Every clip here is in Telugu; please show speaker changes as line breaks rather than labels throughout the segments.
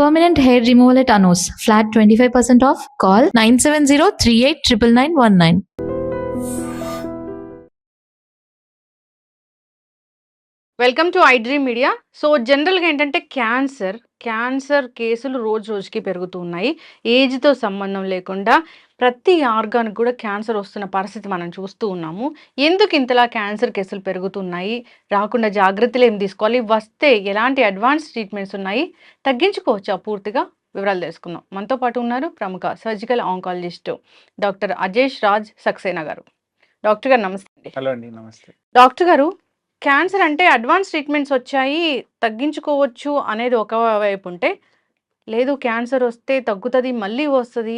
Permanent hair removal at Anos. Flat 25% off. Call 970-389919.
Welcome to iDream media. So జనరల్గా ఏంటంటే క్యాన్సర్ కేసులు రోజు రోజుకి పెరుగుతూ ఉన్నాయి. ఏజ్తో సంబంధం లేకుండా ప్రతి ఆర్గాన్కి కూడా క్యాన్సర్ వస్తున్న పరిస్థితి మనం చూస్తూ ఉన్నాము. ఎందుకు ఇంతలా క్యాన్సర్ కేసులు పెరుగుతున్నాయి, రాకుండా జాగ్రత్తలు ఏం తీసుకోవాలి, వస్తే ఎలాంటి అడ్వాన్స్ ట్రీట్మెంట్స్ ఉన్నాయి, తగ్గించుకోవచ్చా పూర్తిగా, వివరాలు తెలుసుకుందాం. మనతో పాటు ఉన్నారు ప్రముఖ surgical oncologist doctor Ajesh Raj Saxena గారు. డాక్టర్ గారు నమస్తే.
హలో అండి, నమస్తే.
డాక్టర్ గారు, క్యాన్సర్ అంటే అడ్వాన్స్ ట్రీట్మెంట్స్ వచ్చాయి, తగ్గించుకోవచ్చు అనేది ఒక వైపు ఉంటే, లేదు క్యాన్సర్ వస్తే తగ్గుతుంది, మళ్ళీ వస్తుంది,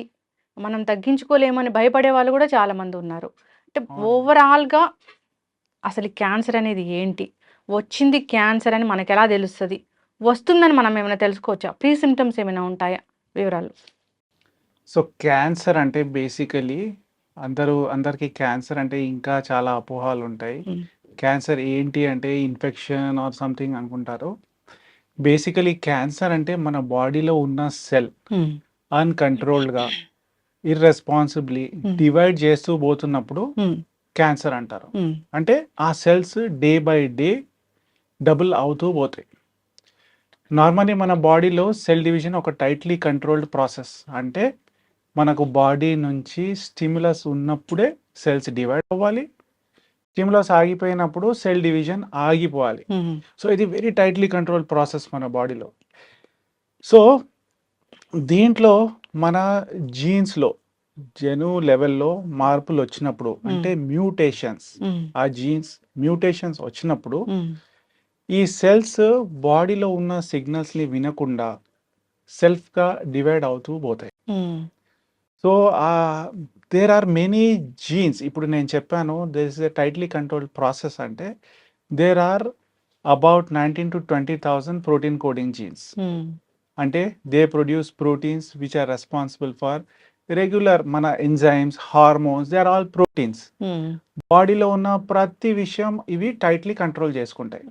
మనం తగ్గించుకోలేమని భయపడే వాళ్ళు కూడా చాలామంది ఉన్నారు. అంటే ఓవరాల్గా అసలు క్యాన్సర్ అనేది ఏంటి, వచ్చింది క్యాన్సర్ అని మనకు ఎలా తెలుస్తుంది, వస్తుందని మనం ఏమైనా తెలుసుకోవచ్చా, ప్రీ సిమ్టమ్స్ ఏమైనా ఉంటాయా, వివరాలు.
సో క్యాన్సర్ అంటే బేసికలీ అందరికీ క్యాన్సర్ అంటే ఇంకా చాలా అపోహలు ఉంటాయి. క్యాన్సర్ ఏంటి అంటే ఇన్ఫెక్షన్ ఆర్ సంథింగ్ అనుకుంటారు. బేసికలీ క్యాన్సర్ అంటే మన బాడీలో ఉన్న సెల్ అన్కంట్రోల్డ్గా ఇర్రెస్పాన్సిబ్లీ డివైడ్ చేస్తూ పోతున్నప్పుడు క్యాన్సర్ అంటారు. అంటే ఆ cells day by day double అవుతూ పోతాయి. నార్మల్లీ మన బాడీలో సెల్ డివిజన్ ఒక టైట్లీ కంట్రోల్డ్ ప్రాసెస్. అంటే మనకు బాడీ నుంచి స్టిమ్యులస్ ఉన్నప్పుడే సెల్స్ డివైడ్ అవ్వాలి, స్టిమ్యులస్ ఆగిపోయినప్పుడు సెల్ డివిజన్ ఆగిపోవాలి. సో ఇది వెరీ టైట్లీ కంట్రోల్ ప్రాసెస్ మన బాడీలో. సో దీంట్లో మన జీన్స్లో జెను లెవెల్లో మార్పులు వచ్చినప్పుడు, అంటే మ్యూటేషన్స్, ఆ జీన్స్ మ్యూటేషన్స్ వచ్చినప్పుడు ఈ సెల్స్ బాడీలో ఉన్న సిగ్నల్స్ని వినకుండా సెల్ఫ్గా డివైడ్ అవుతూ పోతాయి. So there are many genes. ఇప్పుడు నేను చెప్పాను this is a tightly controlled process. అంటే there are about 19,000 to 20,000 protein coding genes. అంటే they produce proteins which are responsible for regular మన enzymes, hormones, they are all proteins. బాడీలో ఉన్న ప్రతి విషయం ఇవి టైట్లీ కంట్రోల్ చేసుకుంటాయి.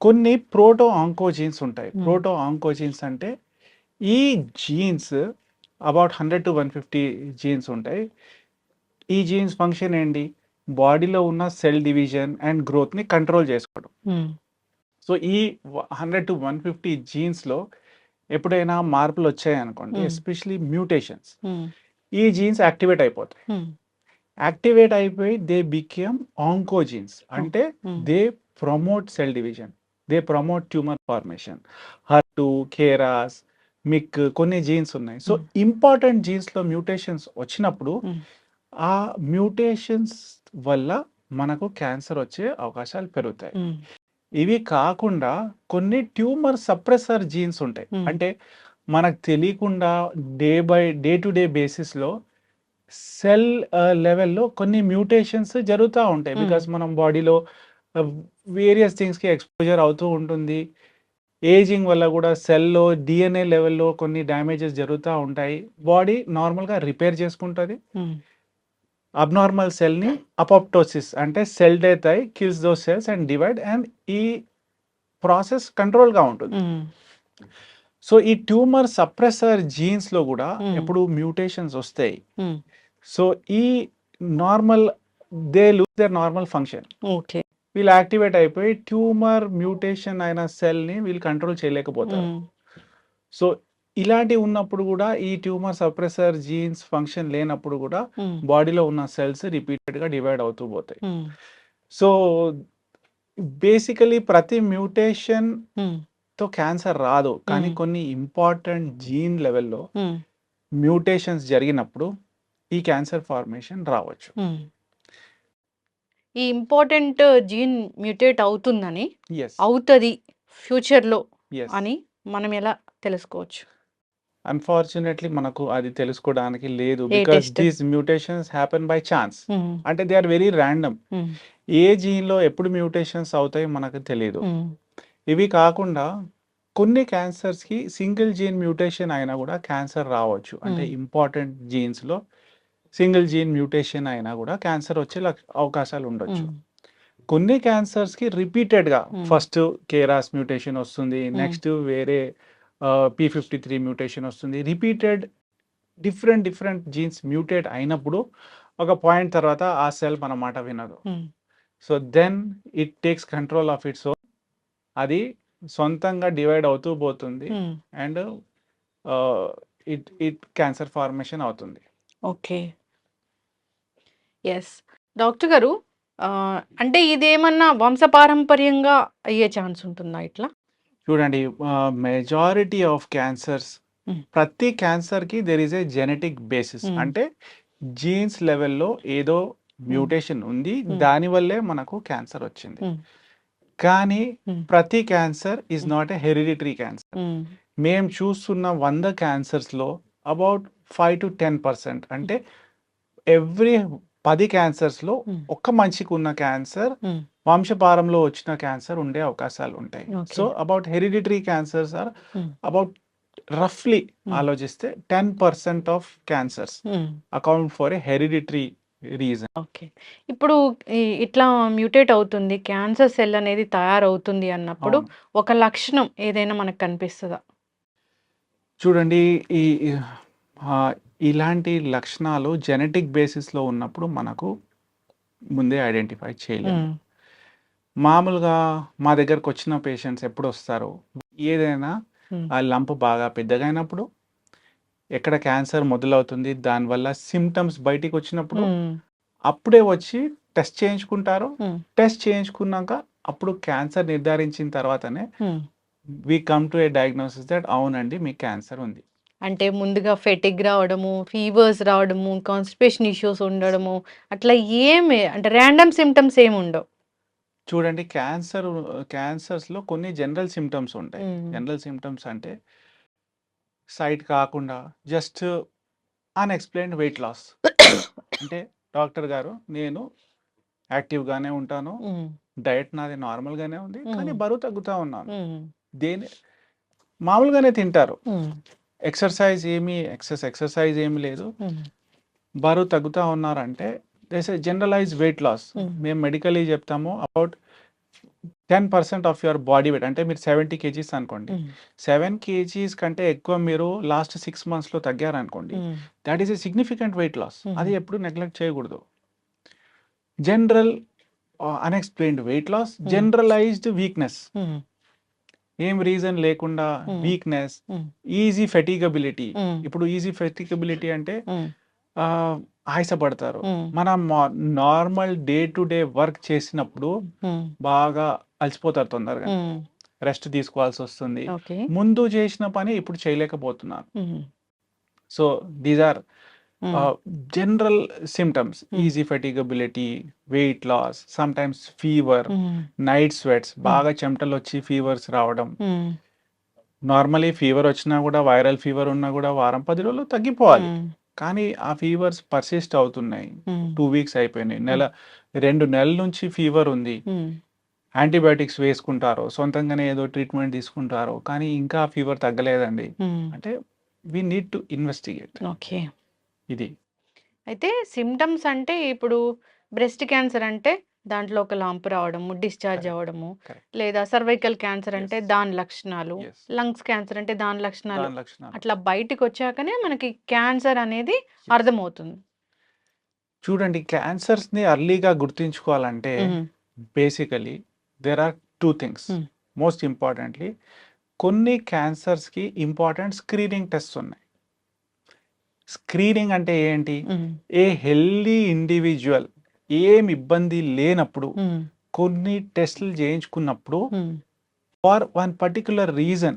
కొన్ని ప్రోటో ఆంకోజీన్స్ ఉంటాయి. ప్రోటో ఆంకోజీన్స్ అంటే ఈ జీన్స్ అబౌట్ 100 to 150 జీన్స్ ఉంటాయి. ఈ జీన్స్ ఫంక్షన్ ఏంటి, బాడీలో ఉన్న సెల్ డివిజన్ అండ్ గ్రోత్ని కంట్రోల్ చేసుకోవడం. సో ఈ 100 to 150 జీన్స్లో ఎప్పుడైనా మార్పులు వచ్చాయనుకోండి, ఎస్పెషలీ మ్యూటేషన్స్, ఈ జీన్స్ యాక్టివేట్ అయిపోతాయి. యాక్టివేట్ అయిపోయి దే బికేమ్ ఆంకోజీన్స్. అంటే they promote cell division, they promote tumour formation. హర్2, కేరాస్, మిక్, కొన్ని జీన్స్ ఉన్నాయి. సో ఇంపార్టెంట్ జీన్స్లో మ్యూటేషన్స్ వచ్చినప్పుడు ఆ మ్యూటేషన్స్ వల్ల మనకు క్యాన్సర్ వచ్చే అవకాశాలు పెరుగుతాయి. ఇవి కాకుండా కొన్ని ట్యూమర్ సప్రెసర్ జీన్స్ ఉంటాయి. అంటే మనకు తెలియకుండా డే టు డే బేసిస్లో సెల్ లెవెల్లో కొన్ని మ్యూటేషన్స్ జరుగుతూ ఉంటాయి. బికాస్ మనం బాడీలో వేరియస్ థింగ్స్కి ఎక్స్పోజర్ అవుతూ ఉంటుంది. ఏజింగ్ వల్ల కూడా సెల్లో డిఎన్ఏ లెవెల్లో కొన్ని డ్యామేజెస్ జరుగుతూ ఉంటాయి. బాడీ నార్మల్గా రిపేర్ చేసుకుంటుంది. అబ్నార్మల్ సెల్ని అపోప్టోసిస్ అంటే సెల్ డెత్ అయి kills those cells and divide, and ఈ ప్రాసెస్ కంట్రోల్గా ఉంటుంది. సో ఈ ట్యూమర్ సప్రెసర్ జీన్స్లో కూడా ఎప్పుడు మ్యూటేషన్స్ వస్తాయి. సో ఈ normal they lose there normal function.
Okay,
వీళ్ళు యాక్టివేట్ అయిపోయి ట్యూమర్ మ్యూటేషన్ అయిన సెల్ని వీళ్ళు కంట్రోల్ చేయలేకపోతారు. సో ఇలాంటి ఉన్నప్పుడు కూడా ఈ ట్యూమర్ సప్రెసర్ జీన్స్ ఫంక్షన్ లేనప్పుడు కూడా బాడీలో ఉన్న సెల్స్ రిపీటెడ్గా డివైడ్ అవుతూ పోతాయి. సో బేసికలీ ప్రతి మ్యూటేషన్తో క్యాన్సర్ రాదు, కానీ కొన్ని ఇంపార్టెంట్ జీన్ లెవెల్లో మ్యూటేషన్స్ జరిగినప్పుడు ఈ క్యాన్సర్ ఫార్మేషన్ రావచ్చు.
ఈ ఇంపార్టెంట్ జీన్ మ్యూటేట్ అవుతుందని, అవుతుంది ఫ్యూచర్లో అని మనం ఎలా తెలుసుకోవచ్చు?
అన్ఫార్చునేట్లీ మనకు అది తెలుసుకోవడానికి లేదు, because these mutations happen by chance. అంటే దే ఆర్ వెరీ ర్యాండమ్. ఏ జీన్లో ఎప్పుడు మ్యూటేషన్స్ అవుతాయి మనకు తెలియదు. ఇవి కాకుండా కొన్ని క్యాన్సర్స్కి సింగిల్ జీన్ మ్యూటేషన్ అయినా కూడా క్యాన్సర్ రావచ్చు. అంటే ఇంపార్టెంట్ జీన్స్లో సింగిల్ జీన్ మ్యూటేషన్ అయినా కూడా క్యాన్సర్ వచ్చే అవకాశాలు ఉండొచ్చు. కొన్ని క్యాన్సర్స్కి రిపీటెడ్గా ఫస్ట్ కేరాస్ మ్యూటేషన్ వస్తుంది, నెక్స్ట్ వేరే P53 మ్యూటేషన్ వస్తుంది. రిపీటెడ్ డిఫరెంట్ జీన్స్ మ్యూటేట్ అయినప్పుడు ఒక పాయింట్ తర్వాత ఆ సెల్ మన మాట వినదు. So then it takes control of its own. అది సొంతంగా డివైడ్ అవుతూ పోతుంది అండ్ ఇట్ క్యాన్సర్ ఫార్మేషన్ అవుతుంది.
ఓకే. ఎస్. డాక్టర్ గారు అంటే ఇదేమన్నా వంశపారంపర్యంగా అయ్యే ఛాన్స్ ఉంటుందా ఇట్లా?
చూడండి, మెజారిటీ ఆఫ్ క్యాన్సర్స్, ప్రతి క్యాన్సర్కి there is A genetic basis. అంటే జీన్స్ లెవెల్లో ఏదో మ్యూటేషన్ ఉంది, దానివల్లే మనకు క్యాన్సర్ వచ్చింది. కానీ ప్రతి cancer is not a hereditary cancer. మేము చూస్తున్న 100 క్యాన్సర్స్లో అబౌట్ 5 to 10%, అంటే ఎవ్రీ 10 క్యాన్సర్స్లో ఒక్క మనిషికి ఉన్న క్యాన్సర్ వంశపారంలో వచ్చిన క్యాన్సర్ ఉండే అవకాశాలు ఉంటాయి. So about hereditary cancers are about రఫ్లీ ఆలోచిస్తే 10% of cancers account for a hereditary reason.
Okay. ఇప్పుడు ఇట్లా మ్యూటేట్ అవుతుంది, క్యాన్సర్ సెల్ అనేది తయారవుతుంది అన్నప్పుడు ఒక లక్షణం ఏదైనా మనకు కనిపిస్తుందా?
చూడండి, ఇలాంటి లక్షణాలు జెనెటిక్ బేసిస్లో ఉన్నప్పుడు మనకు ముందే ఐడెంటిఫై చేయలేము. మామూలుగా మా దగ్గరకు వచ్చిన పేషెంట్స్ ఎప్పుడు వస్తారు, ఏదైనా ఆ లంప్ బాగా పెద్దగా అయినప్పుడు, ఎక్కడ క్యాన్సర్ మొదలవుతుంది, దానివల్ల సిమ్టమ్స్ బయటికి వచ్చినప్పుడు అప్పుడే వచ్చి టెస్ట్ చేయించుకుంటారు. టెస్ట్ చేయించుకున్నాక అప్పుడు క్యాన్సర్ నిర్ధారించిన తర్వాతనే we come to a diagnosis that అవునండి మీకు క్యాన్సర్ ఉంది.
అంటే ముందుగా ఫెటిగ్ రావడము, ఫీవర్స్ రావడము, కాన్స్టిపేషన్ ఇష్యూస్ ఉండడము, అట్లా ఏమి అంటే ర్యాండమ్ సిమ్టమ్స్ ఏమి ఉండవు.
చూడండి, క్యాన్సర్స్లో కొన్ని జనరల్ సిమ్టమ్స్ ఉంటాయి. జనరల్ సిమ్టమ్స్ అంటే సైట్ కాకుండా జస్ట్ అన్ఎక్స్ప్లెయిన్డ్ వెయిట్ లాస్. అంటే డాక్టర్ గారు నేను యాక్టివ్గానే ఉంటాను, డయట్ నాది నార్మల్గానే ఉంది, కానీ బరువు తగ్గుతూ ఉన్నాను. మామూలుగానే తింటారు, ఎక్సర్సైజ్ ఏమీ లేదు, బరువు తగ్గుతూ ఉన్నారంటే this a generalize weight loss. మేము మెడికలీ చెప్తాము about 10% of your body weight. అంటే మీరు 70 kgs అనుకోండి, 7 kgs కంటే ఎక్కువ మీరు లాస్ట్ 6 monthsలో తగ్గారనుకోండి, that is a significant weight loss. అది ఎప్పుడు నెగ్లెక్ట్ చేయకూడదు. General unexplained weight loss, generalised weakness, ఏం రీజన్ లేకుండా వీక్నెస్, ఈజీ ఫెటిగబిలిటీ. ఇప్పుడు ఈజీ ఫెటిగబిలిటీ అంటే ఆయాసపడతారు. మనం normal day to day work చేసినప్పుడు బాగా అలసిపోతారు, తొందరగా రెస్ట్ తీసుకోవాల్సి వస్తుంది. ముందు చేసిన పని ఇప్పుడు చేయలేకపోతున్నారు. So these are general symptoms: easy fatigability, weight loss, sometimes fever, night sweats, బాగా చెమటలు వచ్చి ఫీవర్స్ రావడం. నార్మలీ ఫీవర్ వచ్చినా కూడా, వైరల్ ఫీవర్ ఉన్నా కూడా వారం 10 రోజులు తగ్గిపోవాలి, కానీ ఆ ఫీవర్స్ పర్సిస్ట్ అవుతున్నాయి. 2 weeks అయిపోయినాయి, 2 నెలల నుంచి ఫీవర్ ఉంది, యాంటీబయాటిక్స్ వేసుకుంటారు, సొంతంగానే ఏదో ట్రీట్మెంట్ తీసుకుంటారు, కానీ ఇంకా ఫీవర్ తగ్గలేదండి అంటే we need to investigate.
Okay.
ఇది
అయితే సిమ్టమ్స్ అంటే ఇప్పుడు బ్రెస్ట్ క్యాన్సర్ అంటే దాంట్లో ఒక లాంప్ రావడము, డిశ్చార్జ్ అవ్వడము, లేదా సర్వైకల్ క్యాన్సర్ అంటే దాని లక్షణాలు, లంగ్స్ క్యాన్సర్ అంటే దాని లక్షణాలు, అట్లా బయటికి వచ్చాకనే మనకి క్యాన్సర్ అనేది అర్థమవుతుంది.
చూడండి, క్యాన్సర్స్ని అర్లీగా గుర్తించుకోవాలంటే basically there are 2 things. Most importantly, కొన్ని క్యాన్సర్స్కి ఇంపార్టెంట్ స్క్రీనింగ్ టెస్ట్స్ ఉన్నాయి. స్క్రీనింగ్ అంటే ఏంటి? ఏ హెల్దీ ఇండివిజువల్ ఏం ఇబ్బంది లేనప్పుడు కొన్ని టెస్టులు చేయించుకున్నప్పుడు ఫర్ వన్ పర్టికులర్ రీజన్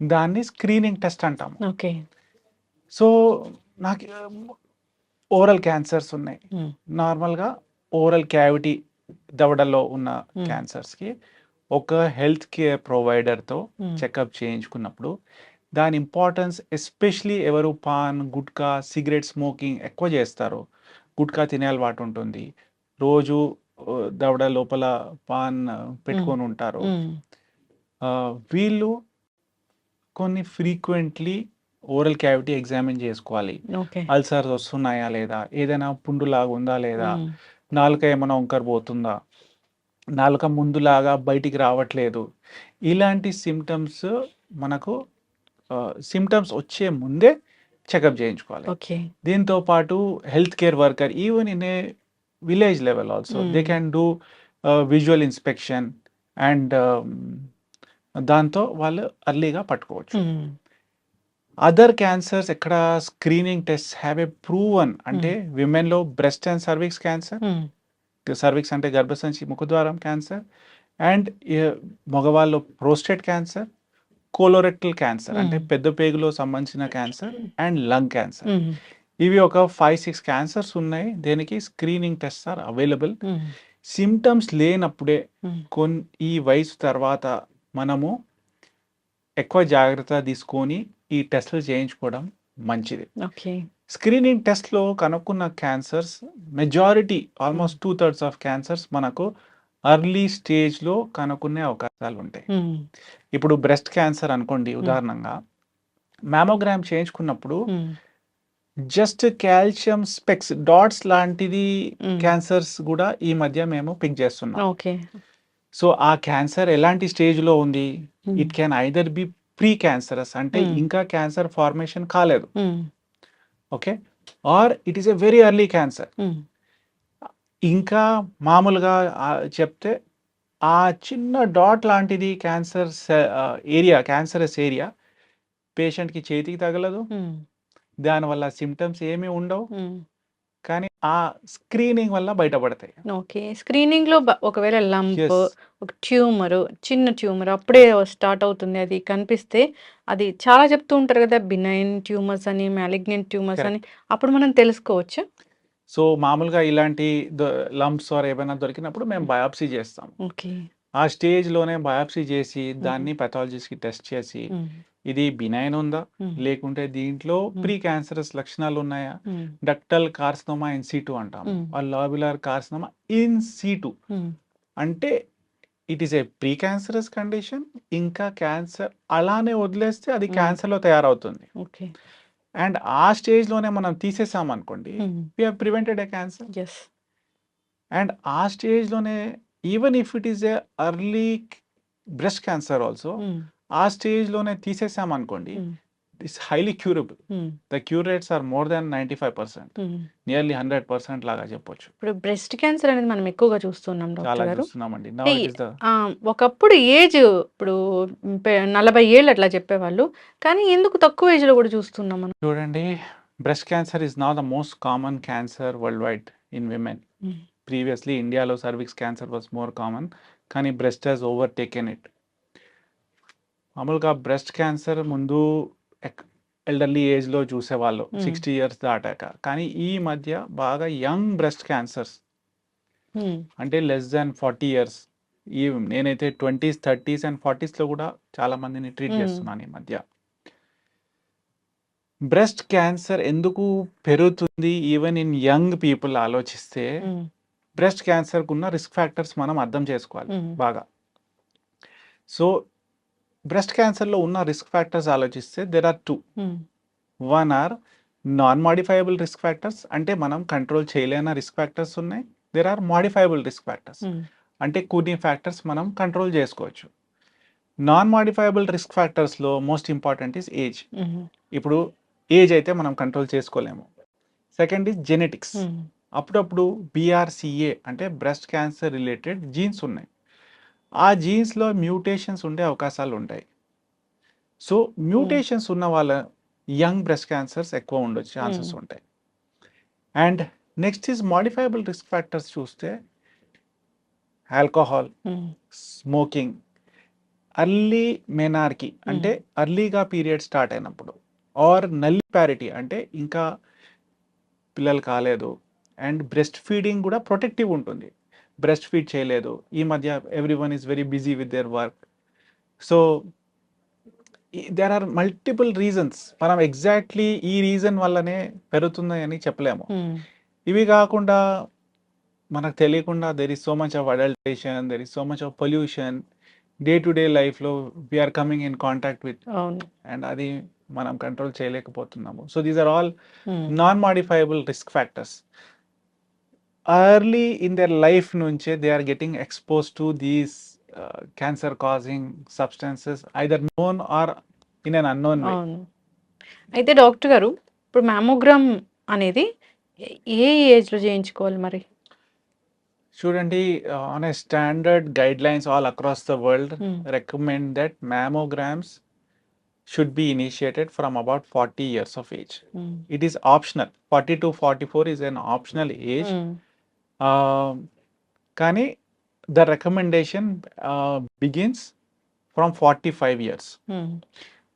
దాన్ని స్క్రీనింగ్ టెస్ట్ అంటాము.
ఓకే.
సో నాకు ఓరల్ క్యాన్సర్స్ ఉన్నాయి. నార్మల్గా ఓరల్ క్యావిటీ, దవడలో ఉన్న క్యాన్సర్స్కి ఒక హెల్త్ కేర్ ప్రొవైడర్తో చెకప్ చేయించుకున్నప్పుడు దాని ఇంపార్టెన్స్, ఎస్పెషలీ ఎవరు పాన్, గుట్కా, సిగరెట్ స్మోకింగ్ ఎక్కువ చేస్తారు, గుట్కా తినే అలవాటు ఉంటుంది, రోజు దవడ లోపల పాన్ పెట్టుకొని ఉంటారు, వీళ్ళు కొన్ని ఫ్రీక్వెంట్లీ ఓరల్ క్యావిటీ ఎగ్జామిన్ చేసుకోవాలి. అల్సర్స్ వస్తున్నాయా లేదా, ఏదైనా పుండులాగా ఉందా లేదా, నాలుక ఏమైనా వంకర పోతుందా, నాలుక ముందులాగా బయటికి రావట్లేదు, ఇలాంటి సిమ్టమ్స్ మనకు సిమ్టమ్స్ వచ్చే ముందే చెకప్ చేయించుకోవాలి.
ఓకే.
దీంతో పాటు health care worker even in a village level also they can do visual inspection and దాంతో వాళ్ళు అర్లీగా పట్టుకోవచ్చు. అదర్ క్యాన్సర్స్ ఎక్కడ screening test have a proven అంటే విమెన్లో breast and cervix cancer, cervix అంటే గర్భసంచి ముఖద్వారం క్యాన్సర్, అండ్ మగవాళ్ళు ప్రోస్టేట్ క్యాన్సర్, కోలోరెక్టల్ క్యాన్సర్ అంటే పెద్ద పేగులో సంబంధించిన క్యాన్సర్, అండ్ లంగ్ క్యాన్సర్. ఇవి ఒక 5-6 క్యాన్సర్స్ ఉన్నాయి. దేనికి screening test are available. Symptoms లేనప్పుడే ఈ వయసు తర్వాత మనము ఎక్కువ జాగ్రత్త తీసుకొని ఈ టెస్టులు చేయించుకోవడం మంచిది.
ఓకే.
స్క్రీనింగ్ టెస్ట్లో కనుక్కున్న cancers majority almost 2/3 of cancers మనకు అర్లీ స్టేజ్లో కనుక్కునే అవకాశాలు ఉంటాయి. ఇప్పుడు బ్రెస్ట్ క్యాన్సర్ అనుకోండి ఉదాహరణంగా, మ్యామోగ్రామ్ చేయించుకున్నప్పుడు జస్ట్ కాల్షియం స్పెక్స్ డాట్స్ లాంటిది క్యాన్సర్స్ కూడా ఈ మధ్య మేము పిక్ చేస్తున్నాం.
ఓకే.
సో ఆ క్యాన్సర్ ఎలాంటి స్టేజ్లో ఉంది, it can either be precancerous అంటే ఇంకా క్యాన్సర్ ఫార్మేషన్ కాలేదు, okay, or it is a very early cancer. ఇంకా మామూలుగా చెప్తే ఆ చిన్న డాట్ లాంటిది క్యాన్సర్ ఏరియా, క్యాన్సరస్ ఏరియా పేషెంట్కి చేతికి తగలదు, దానివల్ల సిమ్టమ్స్ ఏమీ ఉండవు, కానీ ఆ స్క్రీనింగ్ వల్ల బయటపడతాయి.
ఓకే. స్క్రీనింగ్లో ఒకవేళ లంప్,
Yes.
ఒక ట్యూమర్, చిన్న ట్యూమర్ అప్పుడే స్టార్ట్ అవుతుంది, అది కనిపిస్తే అది చాలా చెప్తూ ఉంటారు కదా, బినైన్ ట్యూమర్స్ అని, మ్యాలిగ్నెంట్ ట్యూమర్స్ అని, అప్పుడు మనం తెలుసుకోవచ్చు.
సో మామూలుగా ఇలాంటి లంప్స్ ఆర్ ఏమైనా దొరికినప్పుడు మేము బయాప్సీ చేస్తాం.
ఓకే.
ఆ స్టేజ్లోనే బయాప్సీ చేసి దాన్ని పెథాలజిస్ట్కి టెస్ట్ చేసి ఇది బినైన్ ఉందా లేకుంటే దీంట్లో ప్రీ క్యాన్సరస్ లక్షణాలు ఉన్నాయా, డక్టల్ కార్సినోమా ఇన్ సిటు అంటాం, ఆ లాబ్యులర్ కార్సినోమా ఇన్ సిటు అంటే it is A pre cancerous condition, ఇంకా క్యాన్సర్ అలానే వదిలేస్తే అది క్యాన్సర్లో తయారవుతుంది.
ఓకే.
అండ్ ఆ స్టేజ్లోనే మనం తీసేసాం అనుకోండి, we have prevented a cancer.
Yes.
And ఆ స్టేజ్లోనే even if it is a early breast cancer also ఆ స్టేజ్లోనే తీసేసాం అనుకోండి, it's highly curable. The cure rates are more than 95%, nearly 100% లాగా చెప్పొచ్చు.
ఇప్పుడు బ్రెస్ట్ క్యాన్సర్ అనేది మనం ఎక్కువగా చూస్తున్నాం
చాలా
డాక్టర్ గారు.
చూస్తున్నామండి.
ఒకప్పుడు ఏజ్ ఇప్పుడు 40 ఏళ్ళు అట్లా చెప్పేవాళ్ళు, కానీ ఎందుకు తక్కువ ఏజ్లో కూడా చూస్తున్నాం మనం?
చూడండి, breast cancer is now the most common cancer worldwide in women. Previously ఇండియాలో cervix cancer was more common, కానీ బ్రెస్ట్ హ్యాస్ ఓవర్టేకెన్ ఇట్. మామూలుగా బ్రెస్ట్ క్యాన్సర్ ముందు ఎల్డర్లీ ఏజ్లో చూసేవాళ్ళు 60 ఇయర్స్ దాటాక, కానీ ఈ మధ్య బాగా యంగ్ బ్రెస్ట్ క్యాన్సర్స్ అంటే లెస్ దాన్ 40 ఇయర్స్, ఈ నేనైతే 20s, 30s అండ్ 40sలో కూడా చాలా మందిని ట్రీట్ చేస్తున్నాను ఈ మధ్య. బ్రెస్ట్ క్యాన్సర్ ఎందుకు పెరుగుతుంది ఈవెన్ ఇన్ యంగ్ పీపుల్ ఆలోచిస్తే, బ్రెస్ట్ క్యాన్సర్కు ఉన్న రిస్క్ ఫ్యాక్టర్స్ మనం అర్థం చేసుకోవాలి బాగా. సో బ్రెస్ట్ క్యాన్సర్లో ఉన్న రిస్క్ ఫ్యాక్టర్స్ ఆలోచిస్తే there are 2. One are non modifiable risk factors, అంటే మనం కంట్రోల్ చేయలేని రిస్క్ ఫ్యాక్టర్స్ ఉన్నాయి. There are modifiable risk factors, అంటే కొన్ని ఫ్యాక్టర్స్ మనం కంట్రోల్ చేసుకోవచ్చు. నాన్ మాడిఫైయబుల్ రిస్క్ ఫ్యాక్టర్స్లో మోస్ట్ ఇంపార్టెంట్ ఈజ్ ఏజ్. ఇప్పుడు ఏజ్ అయితే మనం కంట్రోల్ చేసుకోలేము. Second is genetics. అప్పుడప్పుడు BRCA అంటే బ్రెస్ట్ క్యాన్సర్ రిలేటెడ్ జీన్స్ ఉన్నాయి, ఆ జీన్స్లో మ్యూటేషన్స్ ఉండే అవకాశాలు ఉంటాయి. సో మ్యూటేషన్స్ ఉన్న వాళ్ళ యంగ్ బ్రెస్ట్ క్యాన్సర్స్ ఎక్కువ ఉండొచ్చు ఛాన్సెస్ ఉంటాయి. And next is modifiable risk factors చూస్తే ఆల్కహాల్, స్మోకింగ్, అర్లీ మెనార్కీ అంటే అర్లీగా పీరియడ్ స్టార్ట్ అయినప్పుడు, ఆర్ నల్లిపారిటీ అంటే ఇంకా పిల్లలు కాలేదు, అండ్ బ్రెస్ట్ ఫీడింగ్ కూడా ప్రొటెక్టివ్ ఉంటుంది, బ్రెస్ట్ ఫీడ్ చేయలేదు. ఈ మధ్య everyone is very busy with their work. So there are multiple reasons, మనం ఎగ్జాక్ట్లీ ఈ రీజన్ వల్లనే పెరుగుతుందని చెప్పలేము. ఇవి కాకుండా మనకు తెలియకుండా there is so much of adulteration, there is so much of pollution, day to day లైఫ్లో we are coming in contact with, and అది మనం కంట్రోల్ చేయలేకపోతున్నాము. So these are all non modifiable risk factors. early in their life nunche they are getting exposed to these cancer causing substances, either known or in an unknown way.
అవును. అయితే డాక్టర్ గారు ఇప్పుడు మ్యామోగ్రామ్ అనేది ఏ ఏజ్‌లో చేయించుకోవాలి మరి?
చూడండి, on a standard guidelines all across the world
హ్మ్.
recommend that mammograms should be initiated from about 40 years of age.
హ్మ్.
It is optional. 40 to 44 is an optional age.
Hmm.
కానీ the recommendation begins from 45 years.
Hmm.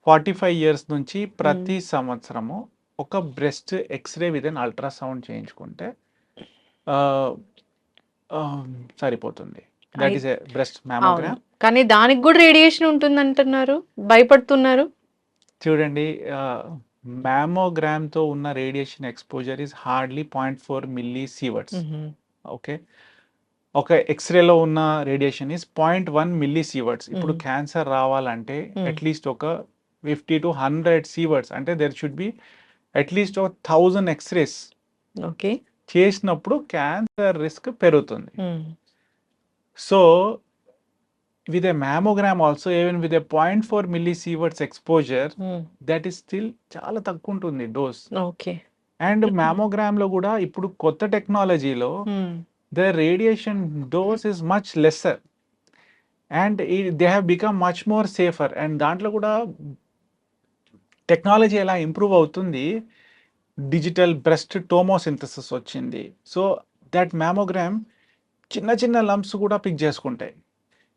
45 years నుంచి ప్రతి సంవత్సరము ఒక breast x ray with an ultrasound చేయించుకుంటే సరిపోతుంది. దట్ ఈస్ ఏ బ్రెస్ట్
అవును.
మ్యామోగ్రామ్.
కానీ దానికి కూడా రేడియేషన్ ఉంటుందంటున్నారు. భయపడుతున్నారు.
చూడండి, మ్యామోగ్రామ్తో ఉన్న radiation exposure is hardly 0.4 millisieverts. Okay, ఒక ఎక్స్రేలో ఉన్న రేడియేషన్ ఈస్ 0.1 మిల్లీ సీవర్ట్స్. ఇప్పుడు క్యాన్సర్ రావాలంటే అట్లీస్ట్ ఒక 50 to 100 సీవర్ట్స్, అంటే there should be at least 1000 X rays
okay.
చేసినప్పుడు క్యాన్సర్ రిస్క్ పెరుగుతుంది. So with a mammogram also, even with a 0.4 millisieverts exposure, that is still చాలా తక్కువ ఉంటుంది డోస్.
ఓకే.
అండ్ మ్యామోగ్రామ్లో కూడా ఇప్పుడు కొత్త టెక్నాలజీలో the radiation dose is much lesser and they have become much more safer. And దాంట్లో కూడా టెక్నాలజీ ఎలా ఇంప్రూవ్ అవుతుంది, డిజిటల్ బ్రెస్ట్ టోమోసింథసిస్ వచ్చింది. సో దట్ మ్యామోగ్రామ్ చిన్న చిన్న లంప్స్ కూడా పిక్ చేసుకుంటాయి.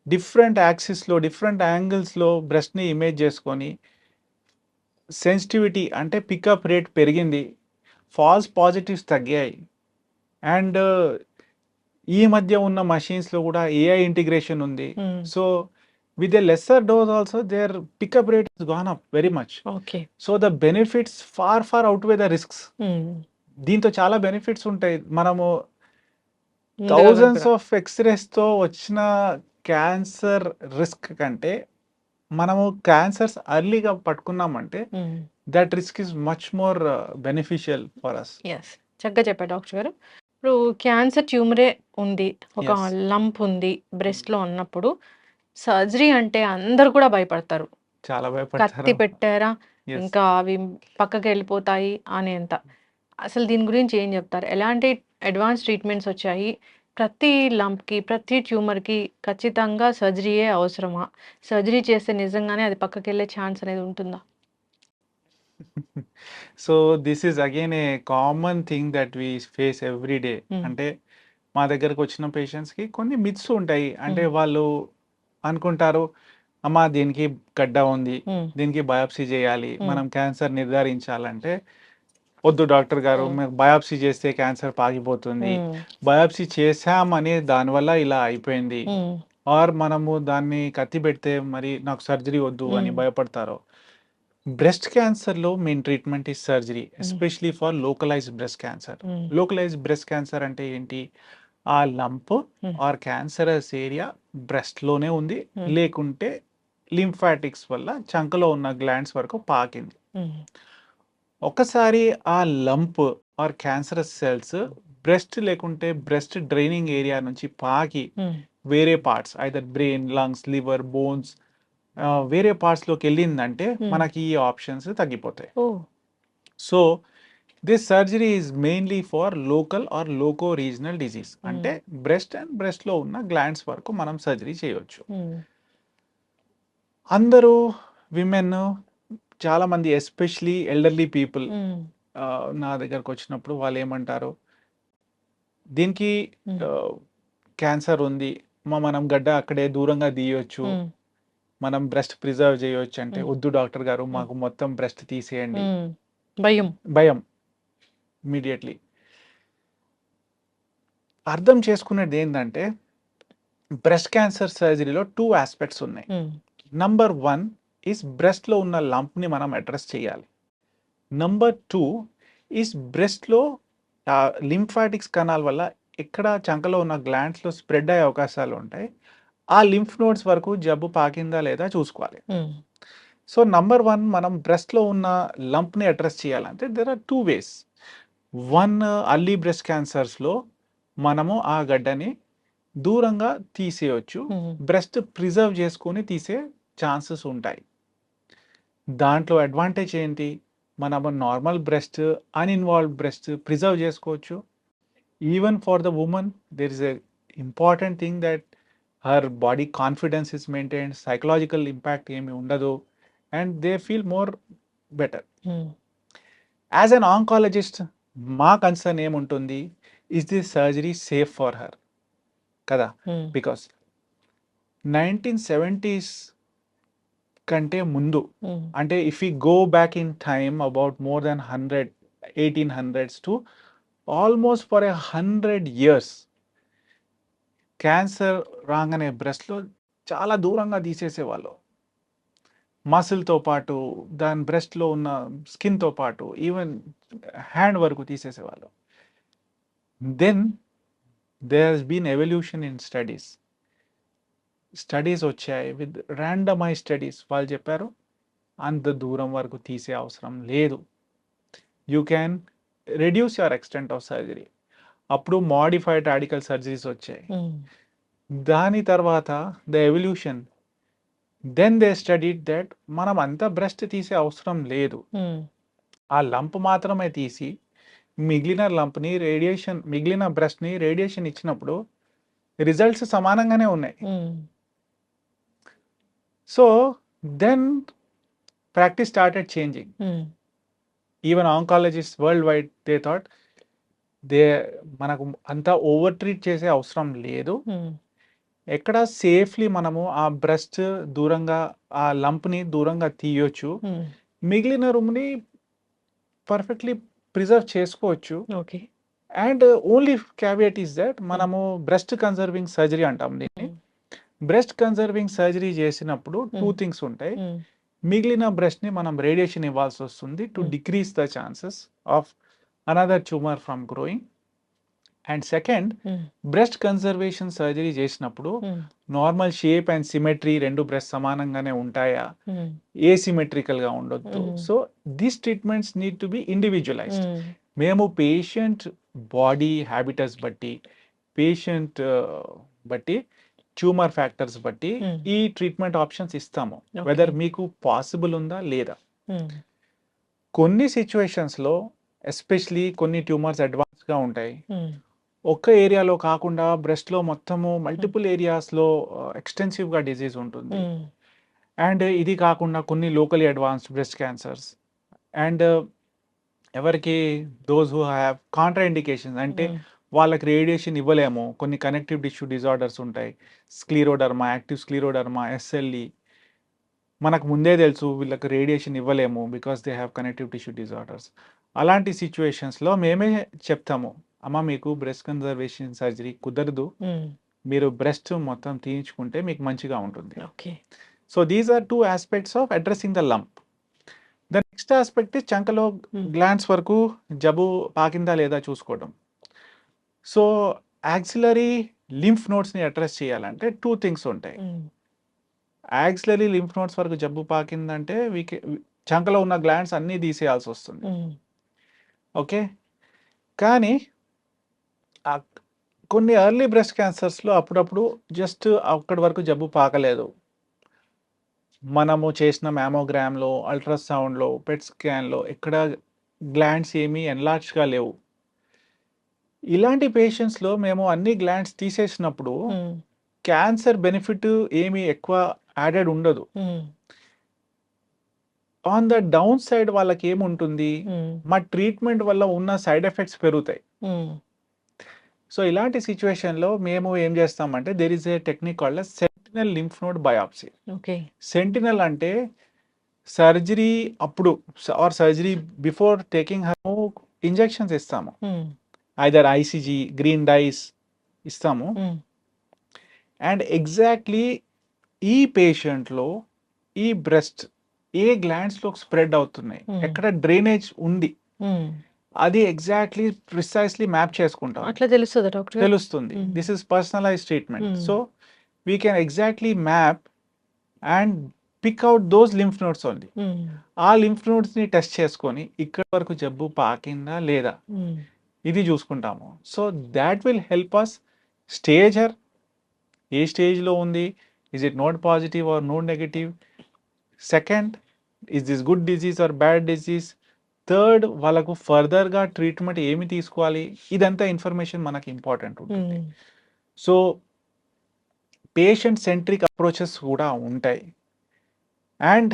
డిఫరెంట్ యాక్సిస్లో డిఫరెంట్ యాంగిల్స్లో బ్రెస్ట్ని ఇమేజ్ చేసుకొని సెన్సిటివిటీ అంటే పికప్ రేట్ పెరిగింది, ఫాల్స్ పాజిటివ్స్ తగ్గాయి. అండ్ ఈ మధ్య ఉన్న మషీన్స్లో కూడా ఏఐ ఇంటిగ్రేషన్ ఉంది. So with a lesser dose also their pickup rate is gone up very much.
Okay.
So the benefits far outweigh the risks. దీంతో చాలా బెనిఫిట్స్ ఉంటాయి. మనము థౌజండ్స్ ఆఫ్ ఎక్స్రేస్తో వచ్చిన క్యాన్సర్ రిస్క్ కంటే మనము క్యాన్సర్స్ అర్లీగా పట్టుకున్నామంటే that risk is much more beneficial for us.
Yes, చక్కగా చెప్పారు డాక్టర్ గారు. ఇప్పుడు క్యాన్సర్ ట్యూమరే ఉంది, ఒక లంప్ ఉంది బ్రెస్ట్లో ఉన్నప్పుడు సర్జరీ అంటే అందరు కూడా భయపడతారు.
చాలా
కత్తి
భయపడతారు.
పెట్టారా ఇంకా అవి పక్కకి వెళ్ళిపోతాయి అనేంత. అసలు దీని గురించి ఏం చెప్తారు? ఎలాంటి అడ్వాన్స్ ట్రీట్మెంట్స్ వచ్చాయి? ప్రతి లంప్కి ప్రతి ట్యూమర్కి ఖచ్చితంగా సర్జరీయే అవసరమా? సర్జరీ చేస్తే నిజంగానే అది పక్కకి వెళ్ళే ఛాన్స్ అనేది ఉంటుందా?
So this is again a common thing that we face every day. అంటే మా దగ్గరకు వచ్చిన పేషెంట్స్కి కొన్ని మిత్స్ ఉంటాయి. అంటే వాళ్ళు అనుకుంటారు, అమ్మా దీనికి గడ్డ ఉంది, దీనికి బయాప్సీ చేయాలి, మనం క్యాన్సర్ నిర్ధారించాలంటే వద్దు డాక్టర్ గారు, మేము బయాప్సీ చేస్తే క్యాన్సర్ పాకిపోతుంది, బయాప్సీ చేసామని దానివల్ల ఇలా అయిపోయింది, ఆర్ మనము దాన్ని కత్తి పెడితే మరి నాకు సర్జరీ వద్దు అని భయపడతారు. బ్రెస్ట్ క్యాన్సర్లో main treatment is surgery, especially for localised breast cancer. Localised breast cancer అంటే ఏంటి? ఆ లంప్ ఆర్ క్యాన్సరస్ ఏరియా బ్రెస్ట్లోనే ఉంది, లేకుంటే లింఫాటిక్స్ వల్ల చంకలో ఉన్న గ్లాండ్స్ వరకు పాకింది. ఒకసారి ఆ lump or cancerous cells breast లేకుంటే బ్రెస్ట్ డ్రైనింగ్ ఏరియా నుంచి పాకి వేరే parts, either brain, lungs, liver, bones, వేరే పార్ట్స్లోకి వెళ్ళిందంటే మనకి ఈ ఆప్షన్స్ తగ్గిపోతాయి. So this surgery is mainly for local or loco regional disease. అంటే బ్రెస్ట్ అండ్ బ్రెస్ట్లో ఉన్న గ్లాండ్స్ వరకు మనం సర్జరీ చేయవచ్చు. అందరూ విమెన్, చాలామంది ఎస్పెషలీ ఎల్డర్లీ పీపుల్ నా దగ్గరకు వచ్చినప్పుడు వాళ్ళు ఏమంటారు, దీనికి క్యాన్సర్ ఉంది, మనం గడ్డ అక్కడే దూరంగా తీయొచ్చు, మనం బ్రెస్ట్ ప్రిజర్వ్ చేయొచ్చు అంటే, వద్దు డాక్టర్ గారు, మాకు మొత్తం బ్రెస్ట్ తీసేయండి. భయం ఇమీడియట్లీ. అర్థం చేసుకునేది ఏంటంటే బ్రెస్ట్ క్యాన్సర్ సర్జరీలో 2 ఆస్పెక్ట్స్ ఉన్నాయి. నంబర్ 1 ఈస్ బ్రెస్ట్లో ఉన్న లంప్ని మనం అడ్రస్ చేయాలి. నంబర్ 2 ఈస్ బ్రెస్ట్లో లింఫాటిక్స్ కణాల వల్ల ఎక్కడ చంకలో ఉన్న గ్లాండ్స్లో స్ప్రెడ్ అయ్యే అవకాశాలు ఉంటాయి. ఆ లింఫ్ నోడ్స్ వరకు జబ్బు పాకిందా లేదా చూసుకోవాలి. సో నంబర్ 1 మనం బ్రెస్ట్లో ఉన్న లంప్ని అడ్రస్ చేయాలంటే there are 2 ways. 1, early breast క్యాన్సర్స్లో మనము ఆ గడ్డని దూరంగా తీసేయచ్చు, బ్రెస్ట్ ప్రిజర్వ్ చేసుకొని తీసే ఛాన్సెస్ ఉంటాయి. దాంట్లో అడ్వాంటేజ్ ఏంటి? మనము normal breast, uninvolved breast preserve చేసుకోవచ్చు. Even for the woman there is a important thing that her body confidence is maintained, psychological impact ఏమి ఉండదు and they feel more better. As an oncologist మా కన్సర్న్ ఏముంటుంది? Is this surgery safe for her? కదా! బికాస్ 1970s కంటే ముందు, అంటే if you go back in time about more then 1800s to almost for 100 years cancer రాగానే బ్రెస్ట్లో చాలా దూరంగా తీసేసేవాళ్ళు. మసిల్తో పాటు దాని బ్రెస్ట్లో ఉన్న స్కిన్తో పాటు ఈవెన్ హ్యాండ్ వరకు తీసేసేవాళ్ళు. Then there has been evolution in studies వచ్చాయి విత్ ర్యాండమైజ్ స్టడీస్. వాళ్ళు చెప్పారు అంత దూరం వరకు తీసే అవసరం లేదు, you can reduce your extent of surgery. అప్పుడు మోడిఫైడ్ రాడికల్ సర్జరీస్ వచ్చాయి. దాని తర్వాత the evolution, then they studied that మనం అంతా బ్రెస్ట్ తీసే అవసరం లేదు, ఆ లంప్ మాత్రమే తీసి మిగిలిన బ్రెస్ట్ని రేడియేషన్ ఇచ్చినప్పుడు రిజల్ట్స్ సమానంగానే ఉన్నాయి. So then practice started changing. Even oncologist worldwide they thought మనకు అంతా ఓవర్ ట్రీట్ చేసే అవసరం లేదు, ఎక్కడ సేఫ్లీ మనము ఆ బ్రెస్ట్ దూరంగా, ఆ లంప్ని దూరంగా తీయొచ్చు, మిగిలిన రూమ్ని పర్ఫెక్ట్లీ ప్రిజర్వ్ చేసుకోవచ్చు.
Okay.
And only caveat is that మనము బ్రెస్ట్ కన్సర్వింగ్ సర్జరీ అంటాం దీన్ని. బ్రెస్ట్ కన్సర్వింగ్ సర్జరీ చేసినప్పుడు 2 things ఉంటాయి. మిగిలిన బ్రెస్ట్ని మనం రేడియేషన్ ఇవ్వాల్సి వస్తుంది to decrease the chances of another tumour from growing. And second, breast conservation surgery చేసినప్పుడు నార్మల్ షేప్ అండ్ సిమెట్రీ రెండు బ్రెస్ట్ సమానంగానే ఉంటాయా, ఏసిమెట్రికల్గా ఉండొద్దు. So these treatments need to be individualised. మేము పేషెంట్ బాడీ హ్యాబిటస్ బట్టి, పేషెంట్ బట్టి, ట్యూమర్ ఫ్యాక్టర్స్ బట్టి ఈ ట్రీట్మెంట్ ఆప్షన్స్ ఇస్తాము, వెదర్ మీకు పాసిబుల్ ఉందా లేదా. కొన్ని సిచ్యువేషన్స్లో ఎస్పెషలీ కొన్ని ట్యూమర్స్ అడ్వాన్స్గా ఉంటాయి, ఒక్క ఏరియాలో కాకుండా బ్రెస్ట్లో మొత్తము మల్టిపుల్ ఏరియాస్లో ఎక్స్టెన్సివ్గా డిజీజ్ ఉంటుంది. అండ్ ఇది కాకుండా కొన్ని locally advanced breast cancers, and ఎవరికి those who have contraindications, అంటే వాళ్ళకి రేడియేషన్ ఇవ్వలేము, కొన్ని కనెక్టివ్ టిష్యూ డిజార్డర్స్ ఉంటాయి, స్క్లీరోడర్మా, యాక్టివ్ స్క్లీరోడర్మా, ఎస్ఎల్ఈ, మనకు ముందే తెలుసు వీళ్ళకి రేడియేషన్ ఇవ్వలేము because they have connective tissue disorders. అలాంటి సిచ్యువేషన్స్లో మేమే చెప్తాము, అమ్మ మీకు బ్రెస్ట్ కన్సర్వేషన్ సర్జరీ కుదరదు, మీరు బ్రెస్ట్ మొత్తం తీయించుకుంటే మీకు మంచిగా ఉంటుంది.
Okay.
So these are 2 aspects of addressing the lump. The next aspect చంకలో గ్లాండ్స్ వరకు జబ్బు పాకిందా లేదా చూసుకోవడం. సో యాక్సిలరీ లింఫ్ నోడ్స్ని అడ్రస్ చేయాలంటే 2 things ఉంటాయి. యాక్సిలరీ లింఫ్ నోడ్స్ వరకు జబ్బు పాకిందంటే చంకలో ఉన్న గ్లాండ్స్ అన్నీ తీసేయాల్సి వస్తుంది. ఓకే, కానీ కొన్ని ఎర్లీ బ్రెస్ట్ క్యాన్సర్స్లో అప్పుడప్పుడు జస్ట్ అక్కడి వరకు జబ్బు పాకలేదు, మనము చేసిన మ్యామోగ్రామ్లో, అల్ట్రాసౌండ్లో, పెట్ స్కాన్లో ఎక్కడ గ్లాండ్స్ ఏమీ ఎన్లార్జ్గా లేవు. ఇలాంటి పేషెంట్స్లో మేము అన్ని గ్లాండ్స్ తీసేసినప్పుడు క్యాన్సర్ బెనిఫిట్ ఏమీ ఎక్కువ యాడెడ్ ఉండదు. ఆన్ ద డౌన్ సైడ్ వాళ్ళకి ఏముంటుంది, మా ట్రీట్మెంట్ వల్ల ఉన్న సైడ్ ఎఫెక్ట్స్ పెరుగుతాయి. సో ఇలాంటి సిచ్యువేషన్లో మేము ఏం చేస్తామంటే there is a technique called sentinel lymph node biopsy. Sentinel అంటే సర్జరీ అప్పుడు or surgery before taking injections ఇస్తాము, ఐదర్ ఐసిజీ, గ్రీన్ డైస్ ఇస్తాము. అండ్ ఎగ్జాక్ట్లీ ఈ పేషెంట్లో ఈ బ్రెస్ట్ ఏ గ్లాండ్స్లో స్ప్రెడ్ అవుతున్నాయి, ఎక్కడ డ్రైనేజ్ ఉంది, అది ఎగ్జాక్ట్లీ ప్రిసైజ్లీ మ్యాప్ చేసుకుంటాం.
అట్లా తెలుస్తుందా డాక్టర్?
తెలుస్తుంది. This is personalise treatment. So we can exactly map and pick out those lymph nodes only. ఆ లింఫ్ నోడ్స్ని టెస్ట్ చేసుకొని ఇక్కడ వరకు జబ్బు పాకిందా లేదా ఇది చూసుకుంటాము. So that will help us stage her, ఏ స్టేజ్లో ఉంది, is it node positive or node negative. Second, is this good disease or bad disease, third వాళ్ళకు ఫర్దర్గా ట్రీట్మెంట్ ఏమి తీసుకోవాలి, ఇదంతా ఇన్ఫర్మేషన్ మనకి ఇంపార్టెంట్ ఉంటుంది. సో పేషెంట్ సెంట్రిక్ అప్రోచెస్ కూడా ఉంటాయి. And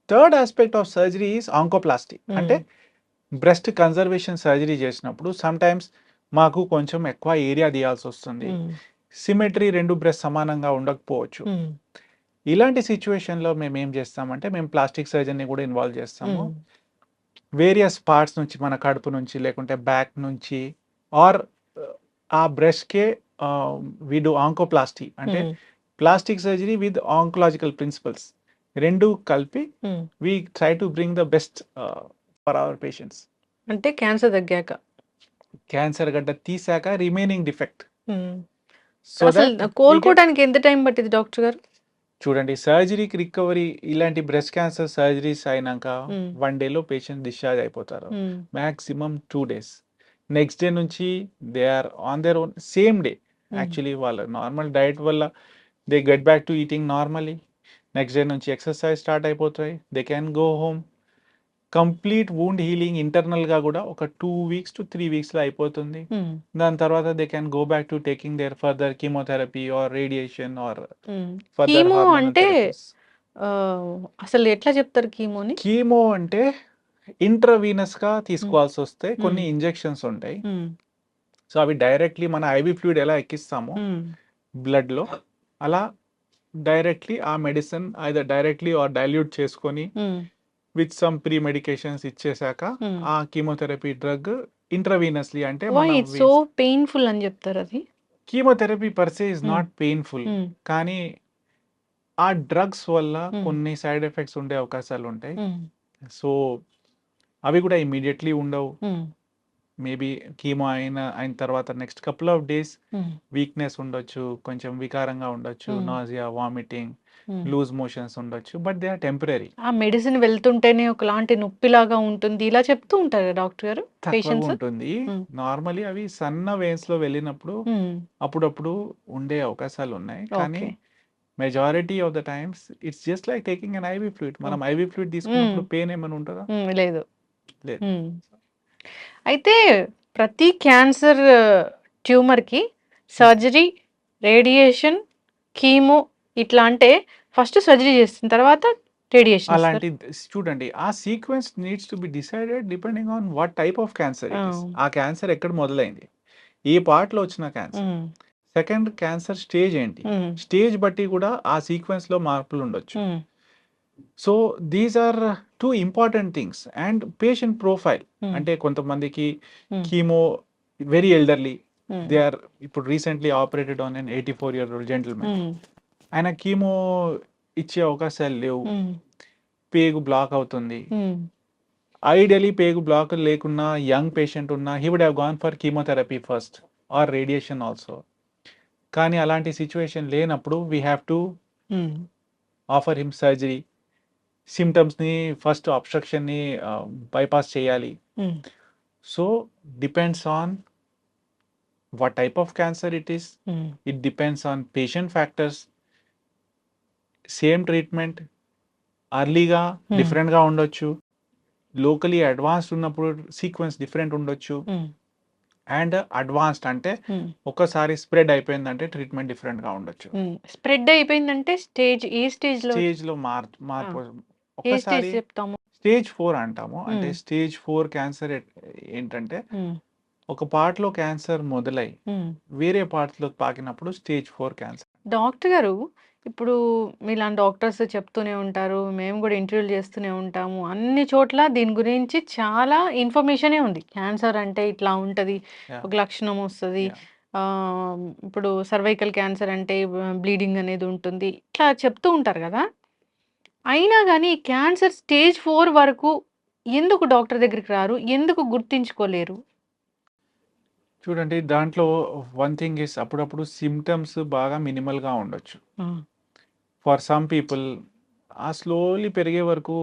third aspect of surgery is oncoplasty. అంటే బ్రెస్ట్ కన్జర్వేషన్ సర్జరీ చేసినప్పుడు సమ్ టైమ్స్ మాకు కొంచెం ఎక్కువ ఏరియా తీయాల్సి వస్తుంది, సిమెట్రీ రెండు బ్రెస్ట్ సమానంగా ఉండకపోవచ్చు. ఇలాంటి సిచ్యువేషన్లో మేము ఏం చేస్తామంటే మేము ప్లాస్టిక్ సర్జరీని కూడా ఇన్వాల్వ్ చేస్తాము. వేరియస్ పార్ట్స్ నుంచి, మన కడుపు నుంచి లేకుంటే బ్యాక్ నుంచి, ఆర్ ఆ బ్రెస్ట్కే వి డూ ఆంకోప్లాస్టీ, అంటే plastic surgery with oncological principles రెండు కలిపి we try to bring the best for our patients.
అంటే క్యాన్సర్ తగ్గాక,
క్యాన్సర్ గడ్డ తీసాక రిమైనింగ్ డిఫెక్ట్. సో
అసలు కోలుకోవడానికి ఎంత టైం పట్టింది డాక్టర్ గారు?
చూడండి, సర్జరీకి రికవరీ ఇలాంటి బ్రెస్ట్ క్యాన్సర్ సర్జరీస్ అయినాక 1 డేలో పేషెంట్ డిశ్చార్జ్ అయిపోతారు, మ్యాక్సిమం 2 days. నెక్స్ట్ డే నుంచి they are on their own, same day actually వాళ్ళ నార్మల్ డైట్ వల్ల they get back to eating normally. Next day నుంచి ఎక్సర్సైజ్ స్టార్ట్ అయిపోతాయి, they can go home. Complete wound healing ఇంటర్నల్గా కూడా ఒక 2 weeks to 3 weeksలో అయిపోతుంది. దాని తర్వాత they can go back to taking their further chemotherapy or radiation or further
chemo
hormonal
అంటే
థెరపీస్.
అసలు ఎట్లా చెప్తారు కీమోని?
కీమో అంటే ఇంట్రావీనస్గా తీసుకోవాల్సి వస్తే కొన్ని ఇంజెక్షన్స్ ఉంటాయి. సో అవి డైరెక్ట్లీ మన ఐవి ఫ్లూయిడ్ ఎలా ఎక్కిస్తామో బ్లడ్లో, అలా డైరెక్ట్లీ ఆ medicine either directly or dilute చేసుకొని విత్ సమ్ ప్రీ మెడికేషన్స్ ఇచ్చేసాక ఆ కీమోథెరపీ డ్రగ్ ఇంట్రావీనస్లీ, అంటే
వై ఇట్స్ సో పెయిన్ఫుల్ అని చెప్తారు అది?
Chemotherapy per se is not painful, కానీ ఆ డ్రగ్స్ వల్ల కొన్ని సైడ్ ఎఫెక్ట్స్ ఉండే అవకాశాలు ఉంటాయి. సో అవి కూడా ఇమీడియట్లీ ఉండవు. మేబీ కీమో అయిన తర్వాత next couple of days weakness ఉండొచ్చు, కొంచెం వికారంగా ఉండొచ్చు, నాజియా, వామిటింగ్, లూజ్ మోషన్స్ ఉండొచ్చు, బట్ దే ఆర్ టెంపరీ.
ఆ మెడిసిన్ వెళ్తుంటేనే ఒకలాంటి నొప్పిలాగా ఉంటుంది, ఇలా చెప్తూ ఉంటారు డాక్టర్ గారు
తక్కువ
పేషెంట్స్.
ఉంటుంది. నార్మలీ అవి సన్న వెయిన్స్ లో వెళ్ళినప్పుడు అప్పుడప్పుడు ఉండే అవకాశాలు ఉన్నాయి, కానీ majority of the times it's just like taking an IV fluid. మనం ఐవి ఫ్లూయిడ్ తీసుకున్నప్పుడు పెయిన్ ఏమైనా ఉంటుందా?
లేదు.
లేదు.
అయితే ప్రతి క్యాన్సర్ ట్యూమర్కి సర్జరీ, రేడియేషన్, కీమో ఇట్లా, అంటే ఫస్ట్ సర్జరీ చేసిన తర్వాత రేడియేషన్.
అలాంటి చూడండి, ఆ sequence needs to be decided depending on what type of cancer it is. ఆ క్యాన్సర్ ఎక్కడ మొదలైంది, ఏ పార్ట్ లో వచ్చిన క్యాన్సర్, సెకండ్ క్యాన్సర్ స్టేజ్ ఏంటి, స్టేజ్ బట్టి కూడా ఆ సీక్వెన్స్ లో మార్పులు ఉండొచ్చు. So these are 2 important things. And patient profile, అంటే కొంతమందికి chemo very elderly, they are ఇప్పుడు recently operated on an 84-year-old gentlemen, ఆయన కీమో ఇచ్చే అవకాశాలు లేవు, పేగు బ్లాక్ అవుతుంది. ఐడియలీ పేగు బ్లాక్ లేకున్నా యంగ్ పేషెంట్ ఉన్నా he would have gone for chemotherapy first or radiation also. కానీ అలాంటి సిచ్యువేషన్ లేనప్పుడు we have to offer him surgery. సిమ్టమ్స్ని ఫస్ట్ అబ్స్ట్రక్షన్ని బైపాస్ చేయాలి. So depends on what type of cancer it is. It depends on patient factors. Same treatment earlyగా డిఫరెంట్గా ఉండొచ్చు, లోకలీ అడ్వాన్స్డ్ ఉన్నప్పుడు సీక్వెన్స్ డిఫరెంట్ ఉండొచ్చు, అండ్ అడ్వాన్స్డ్ అంటే ఒక్కసారి స్ప్రెడ్ అయిపోయిందంటే ట్రీట్మెంట్ డిఫరెంట్గా ఉండొచ్చు.
స్ప్రెడ్ అయిపోయిందంటే స్టేజ్లో
మార్పు ఒక్కసారి స్టేజ్ 4 అంటాము. అంటే స్టేజ్ 4 క్యాన్సర్ ఏంటంటే ఒక పార్ట్లో క్యాన్సర్ మొదలై వేరే పార్ట్స్లోకి పాకినప్పుడు స్టేజ్ 4 క్యాన్సర్.
డాక్టర్ గారు, ఇప్పుడు మీలాంటి డాక్టర్స్ చెప్తూనే ఉంటారు, మేము కూడా ఇంటర్వ్యూలు చేస్తూనే ఉంటాము, అన్ని చోట్ల దీని గురించి చాలా ఇన్ఫర్మేషనే ఉంది. క్యాన్సర్ అంటే ఇట్లా ఉంటుంది, ఒక లక్షణం వస్తుంది, ఇప్పుడు సర్వైకల్ క్యాన్సర్ అంటే బ్లీడింగ్ అనేది ఉంటుంది, ఇట్లా చెప్తూ ఉంటారు కదా. అయినా కానీ క్యాన్సర్ స్టేజ్ 4 వరకు ఎందుకు డాక్టర్ దగ్గరికి రారు, ఎందుకు గుర్తించుకోలేరు?
చూడండి, దాంట్లో వన్ థింగ్ ఇస్ అప్పుడప్పుడు సిమ్టమ్స్ బాగా మినిమల్గా ఉండొచ్చు. ఫర్ సమ్ పీపుల్ ఆ స్లోలీ పెరిగే వరకు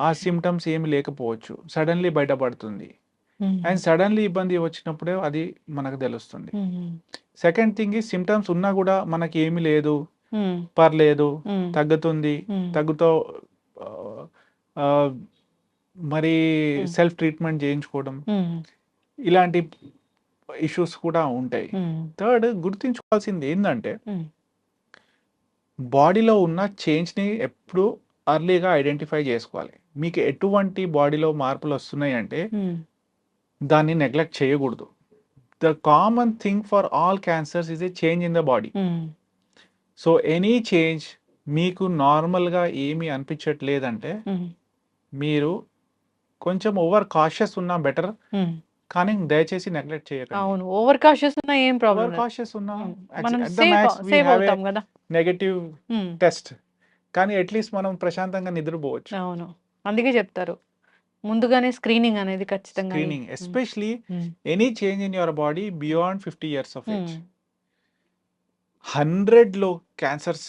ఆ సిమ్టమ్స్ ఏమి లేకపోవచ్చు, సడన్లీ బయటపడుతుంది. అండ్ సడన్లీ ఇబ్బంది వచ్చినప్పుడే అది మనకు తెలుస్తుంది. సెకండ్ థింగ్ ఈ సిమ్టమ్స్ ఉన్నా కూడా మనకి ఏమి లేదు, పర్లేదు, తగ్గుతుంది, ఆహ్, మరి
హ్మ్.
సెల్ఫ్ ట్రీట్మెంట్ చేయించుకోవడం
హ్మ్.
ఇలాంటి ఇష్యూస్ కూడా ఉంటాయి.
హ్మ్.
థర్డ్ గుర్తుంచుకోవాల్సింది ఏందంటే
హ్మ్.
బాడీలో ఉన్న చేంజ్‌ని ఎప్పుడు ఎర్లీగా ఐడెంటిఫై చేసుకోవాలి. మీకు ఎటువంటి బాడీలో మార్పులొస్తున్నాయి అంటే
హ్మ్.
దాన్ని నెగ్లెక్ట్ చేయకూడదు. The common thing for all cancers is a change in the body.
హ్మ్.
సో, ఎనీ చేంజ్ మీకు నార్మల్‌గా ఏమీ అనిపించట్లేదంటే
హ్మ్.
మీరు కొంచెం ఓవర్ కాషియస్ ఉన్నా బెటర్.
హ్మ్.
కానీ దయచేసి నెగ్లెక్ట్ చేయకండి.
అవును. ఓవర్ కాషియస్ ఉన్నా ఏం ప్రాబ్లమ్
ఓవర్
లేదు.
కాషియస్ ఉన్నా
హ్మ్.
యాక్చు
మనం
at the max we
save
have a
అవుతాం గదా!
నెగెటివ్
హ్మ్.
టెస్ట్. కానీ అట్‌లీస్ట్ మనం ప్రశాంతంగా నిద్రపోవచ్చు.
అవును. అందుకే చెప్తారు. ముందుగానే స్క్రీనింగ్ అనేది ఖచ్చితంగా
screening
hmm.
Especially
hmm.
Any change in your body beyond 50 years of age.
Hmm.
100లో cancers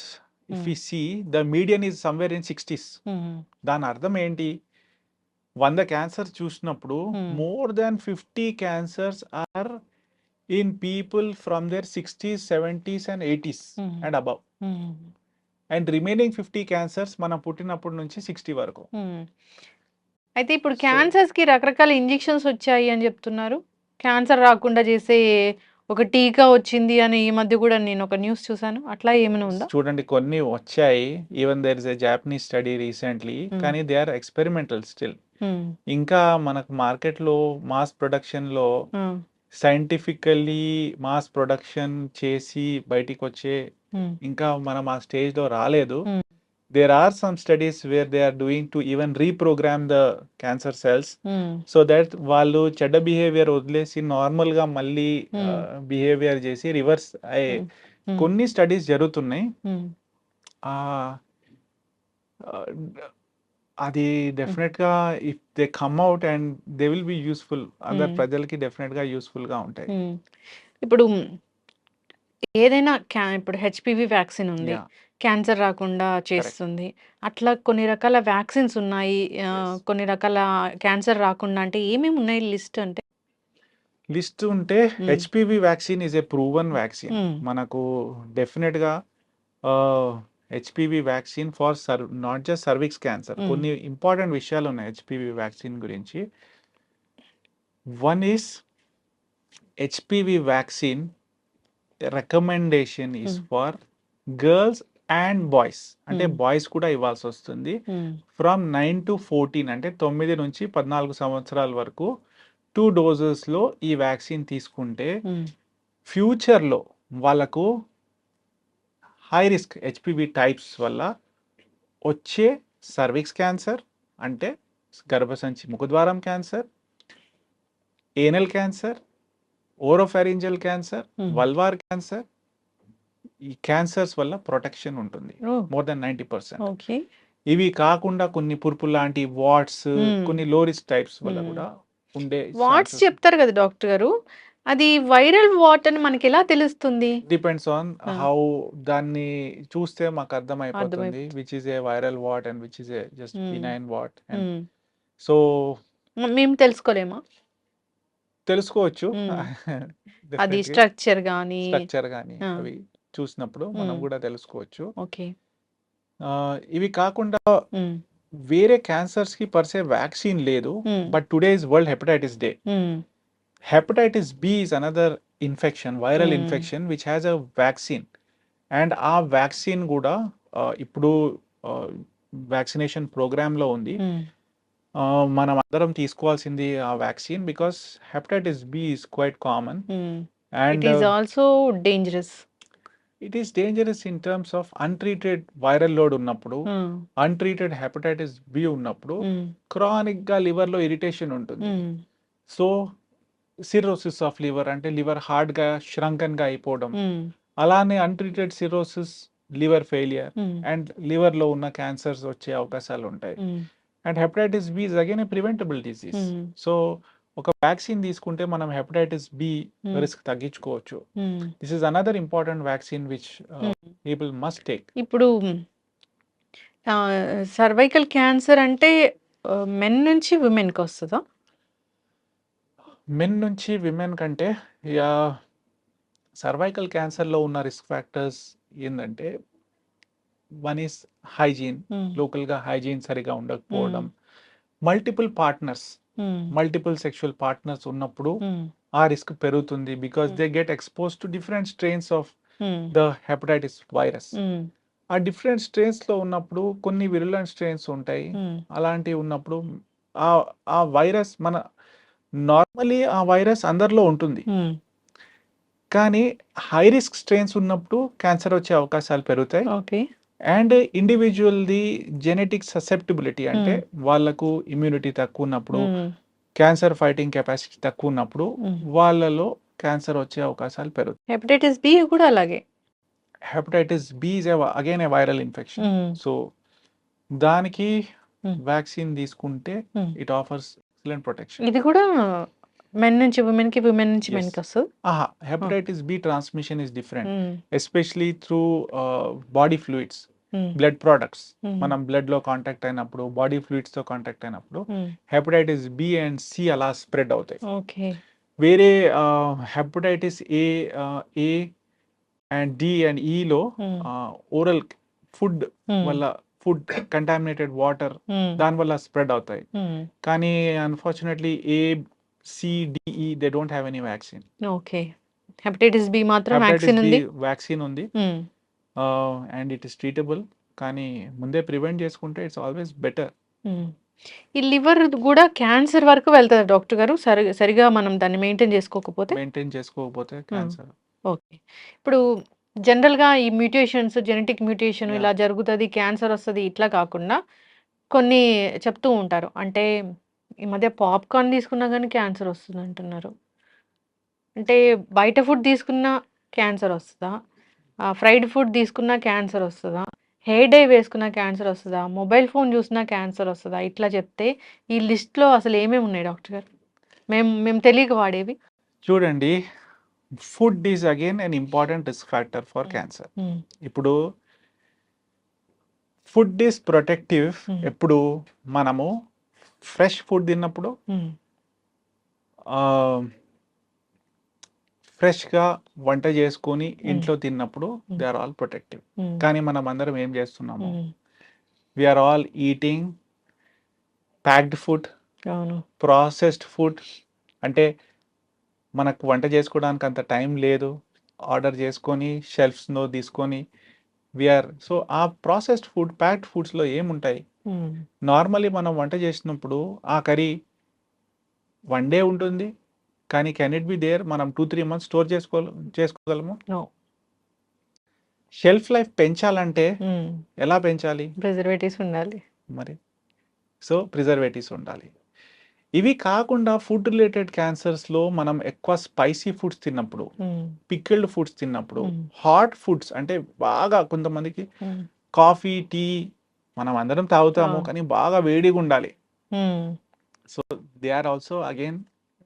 if
hmm.
We see the median is somewhere in 60స్.
హ్మ్.
దాని అర్థం ఏంటి? 100 క్యాన్సర్స్ చూసినప్పుడు
hmm.
More than 50 cancers are in people from their 60స్, 70స్ అండ్ 80స్
hmm.
And above.
Hmm.
And remaining 50 cancers మనం పుట్టినప్పటి నుంచి 60 వరకు.
హ్మ్. అయితే ఇప్పుడు
సో,
క్యాన్సర్స్‌కి రకరకాల ఇంజెక్షన్స్ వచ్చాయి అని చెప్తున్నారు. క్యాన్సర్ రాకుండా చేసే ఒక టీకా వచ్చింది అని ఈ మధ్య కూడా నేను ఒక న్యూస్ చూసాను. అట్లా ఏమైనా ఉందా?
చూడండి కొన్ని వచ్చాయి. Even there is a Japanese study recently.
హ్మ్.
కానీ దే ఆర్ ఎక్స్పెరిమెంటల్ స్టిల్.
హ్మ్.
ఇంకా మనకు మార్కెట్‌లో మాస్ ప్రొడక్షన్‌లో
హ్మ్.
సైంటిఫికల్లీ మాస్ ప్రొడక్షన్ చేసి బయటికొచ్చే
హ్మ్.
ఇంకా మనం ఆ స్టేజ్‌లో రాలేదు.
హ్మ్.
There are some studies where they are doing to even reprogram the cancer cells
హ్మ్.
so that వాళ్ళు చెడ్డ బిహేవియర్ వదిలేసి నార్మల్‌గా మళ్ళీ
హ్మ్.
బిహేవియర్ చేసి రివర్స్ అయ్యే
హ్మ్. హ్మ్.
కొన్ని స్టడీస్ జరుగుతున్నాయి.
హ్మ్.
ఆహ్, ఆహ్, అది
హ్మ్.
డెఫినిట్‌గా if they come out and they will be useful. అందరి
హ్మ్.
ప్రజలకి డెఫినిట్‌గా యూజ్‌ఫుల్‌గా ఉంటాయి.
హ్మ్. ఇప్పుడు ఏదైనా ఇప్పుడు హెచ్‌పివి వ్యాక్సిన్ ఉంది.
యాహ్!
క్యాన్సర్ రాకుండా
కరెక్ట్.
చేస్తుంది. అట్లా కొన్ని రకాల వ్యాక్సిన్స్ ఉన్నాయి.
యెస్.
కొన్ని రకాల క్యాన్సర్ రాకుండా అంటే ఏమేమి ఉన్నాయి లిస్ట్ అంటే?
లిస్ట్ ఉంటే
hmm.
HPV vaccine is a proven vaccine.
Hmm.
మనకు డెఫినిట్‌గా HPV vaccine for not just cervix cancer.
Hmm.
కొన్ని ఇంపార్టెంట్ విషయాలు ఉన్నాయి హెచ్‌పివి వ్యాక్సిన్ గురించి. One is HPV vaccine recommendation is
hmm.
For girls and boys. అంటే
హ్మ్.
బాయ్స్ కూడా ఇవ్వాల్సొస్తుంది.
హ్మ్.
ఫ్రమ్ 9-14 అంటే 9-14 సంవత్సరాల వరకు 2 డోసెస్‌లో ఈ వ్యాక్సిన్ తీసుకుంటే
హ్మ్.
ఫ్యూచర్‌లో వాళ్ళకు హై రిస్క్ హెచ్‌పివి టైప్స్ వల్ల వచ్చే సర్విక్స్ క్యాన్సర్ అంటే గర్భసంచి ముఖద్వారం cancer, anal cancer, oropharyngeal cancer,
hmm.
Vulvar cancer ఈ క్యాన్సర్స్ వల్ల ప్రొటెక్షన్ ఉంటుంది.
ఓహ్!
More than 90%.
ఓకే.
ఇవి కాకుండా కొన్ని పురుపు లాంటి వాట్స్,
హ్మ్.
కొన్ని లో రిస్క్ టైప్స్ వల్ల
హ్మ్.
కూడా ఉండే
వాట్స్
ఛాన్సెస్
చెప్తారు కదా డాక్టర్ గారు. అది వైరల్ వాట్ అని మనకెలా తెలుస్తుంది?
డిపెండ్స్ ఆన్
ఆ!
హౌ దాన్ని చూస్తే మాకు అర్థమైపోతుంది.
అర్థమైపోతుంది.
Which is a viral what and which is a just
హ్మ్.
బినైన్ వాట్ అండ్
హ్మ్.
సో
మేము తెలుసుకోలేమా?
తెలుసుకోవచ్చు.
హ్మ్. అది
డెఫినెట్‌గా
స్ట్రక్చర్ గాని
స్ట్రక్చర్ గాని
ఆ!
అవి చూసినప్పుడు మనం
హ్మ్.
కూడా తెలుసుకోవచ్చు.
ఓకే.
ఇవి కాకుండా
హ్మ్.
వేరే క్యాన్సర్స్‌కి పర్ సే వ్యాక్సిన్ లేదు.
Hmm.
But today is world hepatitis day.
Hmm.
Hepatitis B is another infection, viral
hmm.
Infection which has a vaccine. And ఆ వ్యాక్సిన్ కూడా ఇప్పుడు ఆహ్, వ్యాక్సినేషన్ ప్రోగ్రామ్‌లో ఉంది.
హ్మ్.
మనం అందరం తీసుకోవాల్సింది ఆ vaccine because hepatitis B is quite common.
Hmm. It
and
is also dangerous.
It is dangerous in terms of untreated viral load ఉన్నప్పుడు,
హ్మ్.
అన్‌ట్రీటెడ్ హెపటైటిస్ బి ఉన్నప్పుడు
హ్మ్.
క్రానిక్‌గా లివర్‌లో ఇరిటేషన్ ఉంటుంది.
Hmm.
So, cirrhosis of liver అంటే లివర్ హార్డ్‌గా ష్రంకెన్‌గా అయిపోవడం.
హ్మ్.
అలానే untreated cirrhosis, liver failure
hmm.
And లివర్‌లో ఉన్న క్యాన్సర్స్ వచ్చే అవకాశాలుంటాయి.
Hmm.
And hepatitis B is again a preventable disease.
Hmm.
So, ఒక వ్యాక్సిన్ తీసుకుంటే మనం హెపటైటిస్ బి
హ్మ్.
రిస్క్ తగ్గించుకోవచ్చు.
Hmm.
This is another important vaccine which
hmm.
People must take.
ఇప్పుడు సర్వైకల్ క్యాన్సర్ అంటే మెన్ నుంచి వుమెన్‌కొస్తదా?
మెన్ నుంచి విమెన్ కంటే యాహ్! సర్వైకల్ క్యాన్సర్‌లో ఉన్న రిస్క్ ఫ్యాక్టర్స్ ఏందంటే వన్ ఈస్ హైజీన్,
ఉమ్,
లోకల్గా హైజీన్ సరిగా ఉండకపోవడం,
um,
multiple partners,
um,
multiple sexual partners ఉన్నప్పుడు
ఉమ్,
ఆ రిస్క్ పెరుగుతుంది because they get expose to different strains of
um,
the hepatitis virus.
Um,
ఆ డిఫరెంట్ స్ట్రెయిన్స్లో ఉన్నప్పుడు కొన్ని విరులెంట్ స్ట్రెయిన్స్ ఉంటాయి.
ఉమ్,
అలాంటివి ఉన్నప్పుడు ఆ ఆ వైరస్ నార్మలీ ఆ వైరస్ అందరిలో ఉంటుంది,
ఉమ్,
కానీ హై రిస్క్ స్ట్రెయిన్స్ ఉన్నప్పుడు క్యాన్సర్ వచ్చే అవకాశాలు పెరుగుతాయి.
ఓకే.
అండ్ ఇండివిజువల్ది జెనెటిక్ ససెప్టిబిలిటీ అంటే
ఉమ్,
వాళ్ళకు ఇమ్యూనిటీ తక్కువ ఉన్నప్పుడు,
ఉమ్,
క్యాన్సర్ ఫైటింగ్ కెపాసిటీ తక్కువ ఉన్నప్పుడు
ఉమ్.
వాళ్ళలో క్యాన్సర్ వచ్చే అవకాశాలు పెరుగుతాయి.
హెపటైటిస్ బి కూడా అలాగే.
Hepatitis B is again a viral infection.
Um,
so దానికి
ఉమ్,
వ్యాక్సిన్ తీసుకుంటే
um.
It offers excellent protection.
ఇది కూడా మెన్ నుంచి ఉమెన్ కి, విమెన్ నుంచి
Yes.
మెన్ కి వస్తుంది.
Hepatitis B transmission is different, especially through body fluids, blood products. మనం బ్లడ్లో కాంటాక్ట్ అయినప్పుడు, బాడీ ఫ్లూయిడ్స్తో కాంటాక్ట్ అయినప్పుడు హెపటైటిస్ బి అండ్ సి అలా స్ప్రెడ్ అవుతాయి.
ఓకే.
వేరే hepatitis A and D and ఈలో ఓరల్ ఫుడ్ వల్ల, ఫుడ్ కంటామినేటెడ్ వాటర్ దానివల్ల స్ప్రెడ్ అవుతాయి. కానీ unfortunately ACDE they don't have any vaccine.
Okay. Hepatitis B మాత్రం
హెపటైటిస్
వ్యాక్సిన్
బి
ఉంది.
వ్యాక్సిన్ ఉంది అండ్ ఇట్ ఇస్ ట్రీటబుల్. కానీ ముందే ప్రివెంట్ చేసుకుంటే ఇట్స్ ఆల్వేస్ బెటర్.
ఈ లివర్ కూడా క్యాన్సర్ వరకు వెళ్తుంది డాక్టర్ గారు, సరిగా మనం దాన్ని మెయింటైన్ చేసుకోకపోతే.
మెయింటైన్ చేసుకోకపోతే క్యాన్సర్.
ఓకే. ఇప్పుడు జనరల్గా ఈ మ్యూటేషన్స్, జెనెటిక్ మ్యూటేషన్
Yeah.
ఇలా జరుగుతుంది, క్యాన్సర్ వస్తుంది ఇట్లా కాకుండా కొన్ని చెప్తూ ఉంటారు. అంటే ఈ మధ్య పాప్కార్న్ తీసుకున్నా కానీ క్యాన్సర్ వస్తుంది అంటున్నారు. అంటే బయట ఫుడ్ తీసుకున్నా క్యాన్సర్ వస్తుందా? ఫ్రైడ్ ఫుడ్ తీసుకున్నా క్యాన్సర్ వస్తుందా? హెయిర్ డై వేసుకున్నా క్యాన్సర్ వస్తుందా? మొబైల్ ఫోన్ చూసినా క్యాన్సర్ వస్తుందా? ఇట్లా చెప్తే ఈ లిస్ట్లో అసలు ఏమేమి ఉన్నాయి డాక్టర్ గారు, మేము తెలియక వాడేవి?
చూడండి, food is again an important risk factor for cancer. ఇప్పుడు ఫుడ్ ఈజ్ ప్రొటెక్టివ్ ఎప్పుడు మనము ఫ్రెష్ ఫుడ్ తిన్నప్పుడు, ఫ్రెష్గా వంట చేసుకొని ఇంట్లో తిన్నప్పుడు దే ఆర్ ఆల్ ప్రొటెక్టివ్. కానీ మనం అందరం ఏం చేస్తున్నాము, we are all eating packed food,
అవును.
Processed food. అంటే మనకు వంట చేసుకోవడానికి అంత టైం లేదు, ఆర్డర్ చేసుకొని షెల్ఫ్స్లో తీసుకొని సో ఆ ప్రాసెస్డ్ ఫుడ్, ప్యాక్డ్ ఫుడ్స్లో ఏముంటాయి? నార్మల్లీ మనం వంట చేసినప్పుడు ఆ కర్రీ వన్ డే ఉంటుంది, కానీ కెన్ ఇట్ బి దేర్ మనం 2-3 months స్టోర్ చేసుకోగలము? షెల్ఫ్ లైఫ్ పెంచాలంటే ఎలా పెంచాలి?
ప్రిజర్వేటివ్స్ ఉండాలి
మరి. సో ప్రిజర్వేటివ్స్ ఉండాలి. ఇవి కాకుండా ఫుడ్ రిలేటెడ్ క్యాన్సర్స్లో మనం ఎక్కువ స్పైసీ ఫుడ్స్ తిన్నప్పుడు, పికిల్డ్ ఫుడ్స్ తిన్నప్పుడు, హాట్ ఫుడ్స్ అంటే బాగా కొంతమందికి కాఫీ, టీ మనం అందరం తాగుతాము, కానీ బాగా వేడిగా ఉండాలి. So they are also again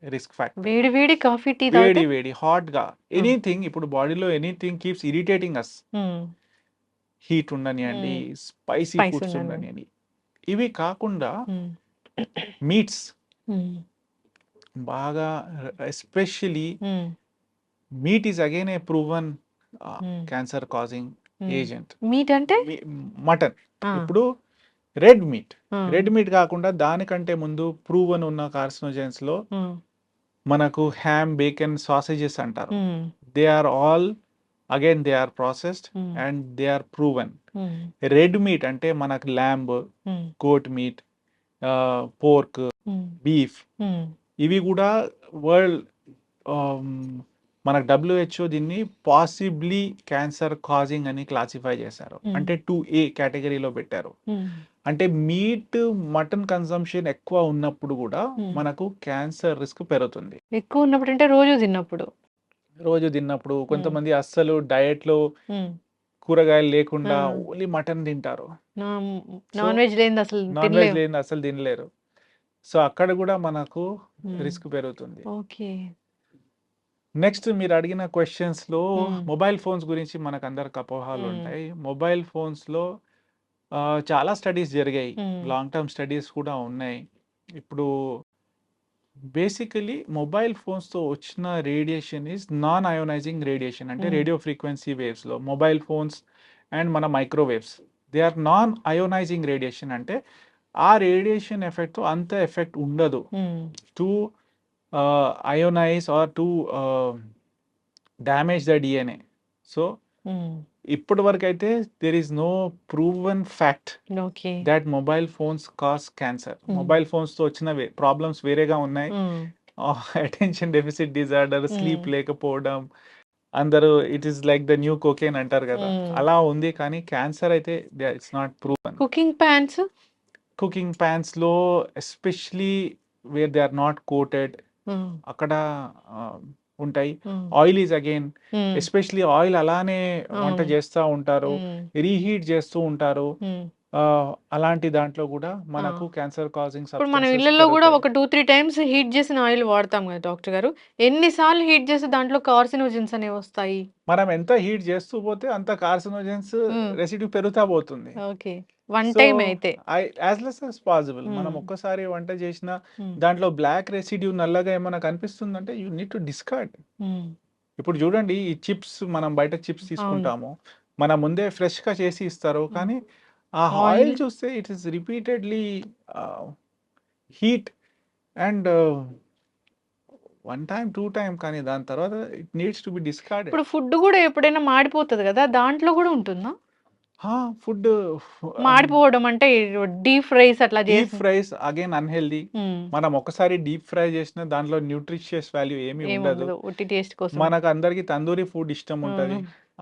risk factor.
వేడి వేడి కాఫీ, టీ
వేడి హాట్గా ఎనీథింగ్, ఇప్పుడు బాడీలో anything keeps irritating us. Heat ఉండనియండి, స్పైసీ
Spice
ఫుడ్స్
ఉండనివ్వండి.
ఉండనియండి. ఇవి కాకుండా మీట్స్ బాగా, especially meat is again a proven cancer causing agent.
Meat అంటే
మటన్.
ఆ,
ఇప్పుడు రెడ్ మీట్,
ఆ,
రెడ్ మీట్ కాకుండా దానికంటే ముందు ప్రూవన్ ఉన్న కార్సినోజెన్స్ లో
ఆ,
మనకు హ్యామ్, బేకన్, సాసేజెస్ అంటారు.
Um,
they are all again they are processed
um,
and they are proven.
Um,
red meat అంటే మనకు lamb,
um,
goat meat, pork,
um,
beef,
um,
ఇవి కూడా వరల్డ్ మనకు WHO దీన్ని పాసిబ్లీ క్యాన్సర్ కాజింగ్ అని క్లాసిఫై చేశారు. అంటే 2A కేటగిరీలో పెట్టారు.
ఉమ్,
అంటే మీట్, మటన్ కన్సంప్షన్ ఎక్కువ ఉన్నప్పుడు కూడా మనకు క్యాన్సర్ రిస్క్ పెరుగుతుంది.
ఎక్కువ ఉన్నప్పుడు అంటే రోజు తిన్నప్పుడు.
రోజు తిన్నప్పుడు కొంతమంది అస్సలు డయట్లో
ఉమ్,
కూరగాయలు లేకుండా
ఆ.
ఓన్లీ మటన్ తింటారు.
నాన్ వెజ్ లేని అసలు
నాన్ వెజ్
తినలేము.
లేని అసలు తినలేరు. సో అక్కడ కూడా మనకు
ఉమ్,
రిస్క్ పెరుగుతుంది.
ఓకే.
నెక్స్ట్ మీరు అడిగిన క్వశ్చన్స్లో
మ్మ్.
మొబైల్ ఫోన్స్ గురించి మనకు అందరికి అపోహాలు
మ్మ్.
ఉంటాయి. మొబైల్ ఫోన్స్లో చాలా స్టడీస్ జరిగాయి,
మ్మ్.
లాంగ్ టర్మ్ స్టడీస్ కూడా ఉన్నాయి. ఇప్పుడు బేసికలీ మొబైల్ ఫోన్స్తో వచ్చిన radiation is non ionising radiation. అంటే
మ్మ్.
రేడియో ఫ్రీక్వెన్సీ వేవ్స్లో మొబైల్ ఫోన్స్ అండ్ మన microwaves they are non ionising radiation, అంటే ఆ రేడియేషన్ ఎఫెక్ట్ అంత ఎఫెక్ట్ ఉండదు to ionise or to damage the DNA. So ఇప్పటి వరకు అయితే there is no proven fact
okay.
That mobile phones cause cancer. Mobile ఫోన్స్తో వచ్చిన ప్రాబ్లమ్స్ వేరేగా ఉన్నాయి. అటెన్షన్ డెఫిసిట్ డిజార్డర్, స్లీప్ లేకపోవడం, అందరూ it is like the new cocaine అంటారు కదా, అలా ఉంది. కానీ క్యాన్సర్ అయితే it's not proven.
Cooking pans
cooking pans లో especially where they are not coated అక్కడ ఉంటాయి. Oil is again, especially oil అలానే వంట చేస్తూ ఉంటారు, రీహీట్ చేస్తూ ఉంటారు. అలాంటి దాంట్లో కూడా మనకు క్యాన్సర్ కాజింగ్
ఇప్పుడు మనం ఇళ్ళల్లో కూడా ఒక 2-3 టైమ్స్ హీట్ చేసిన ఆయిల్ వాడతాం కదా డాక్టర్ గారు. ఎన్నిసార్లు హీట్ చేసి దాంట్లో కార్సినోజన్స్ అనేవి వస్తాయి?
మనం ఎంత హీట్ చేస్తూ పోతే అంత కార్సినోజన్స్ రెసిడ్యూ పెరుగుతా పోతుంది.
ఓకే. వన్ టైం అయితే
యాజ్ లెస్ యాజ్ పాసిబుల్ మనం ఒక్కసారి వంట చేసిన దాంట్లో బ్లాక్ రెసిడ్యూ నల్లగా ఏమైనా కనిపిస్తుందంటే యూ నీడ్ టు డిస్కార్డ్. ఇప్పుడు చూడండి, ఈ చిప్స్ మనం బయట చిప్స్ తీసుకుంటాము, మన ముందే ఫ్రెష్ గా చేసి ఇస్తారు, కానీ ఆ ఆయిల్ చూస్తే it is repeatedly heat and 1 time 2 time, కానీ దాని తర్వాత it needs to B discarded.
ఇప్పుడు ఫుడ్ కూడా ఎప్పుడైనా మాడిపోతుంది కదా, దాంట్లో కూడా ఉంటుందా
ఫుడ్
మాడిపోవడం? అంటే డీప్ ఫ్రైస్ అట్లా
డీప్
చేసి
ఫ్రైస్ అగైన్ అన్హెల్దీ. మనం ఒకసారి డీప్ ఫ్రై చేసిన దాంట్లో న్యూట్రిషియస్ వాల్యూ ఏమీ ఉండదు.
ఏముండదు, ఉట్టి టేస్ట్ కోసం.
మనకు అందరికి తందూరి ఫుడ్ ఇష్టం ఉంటది.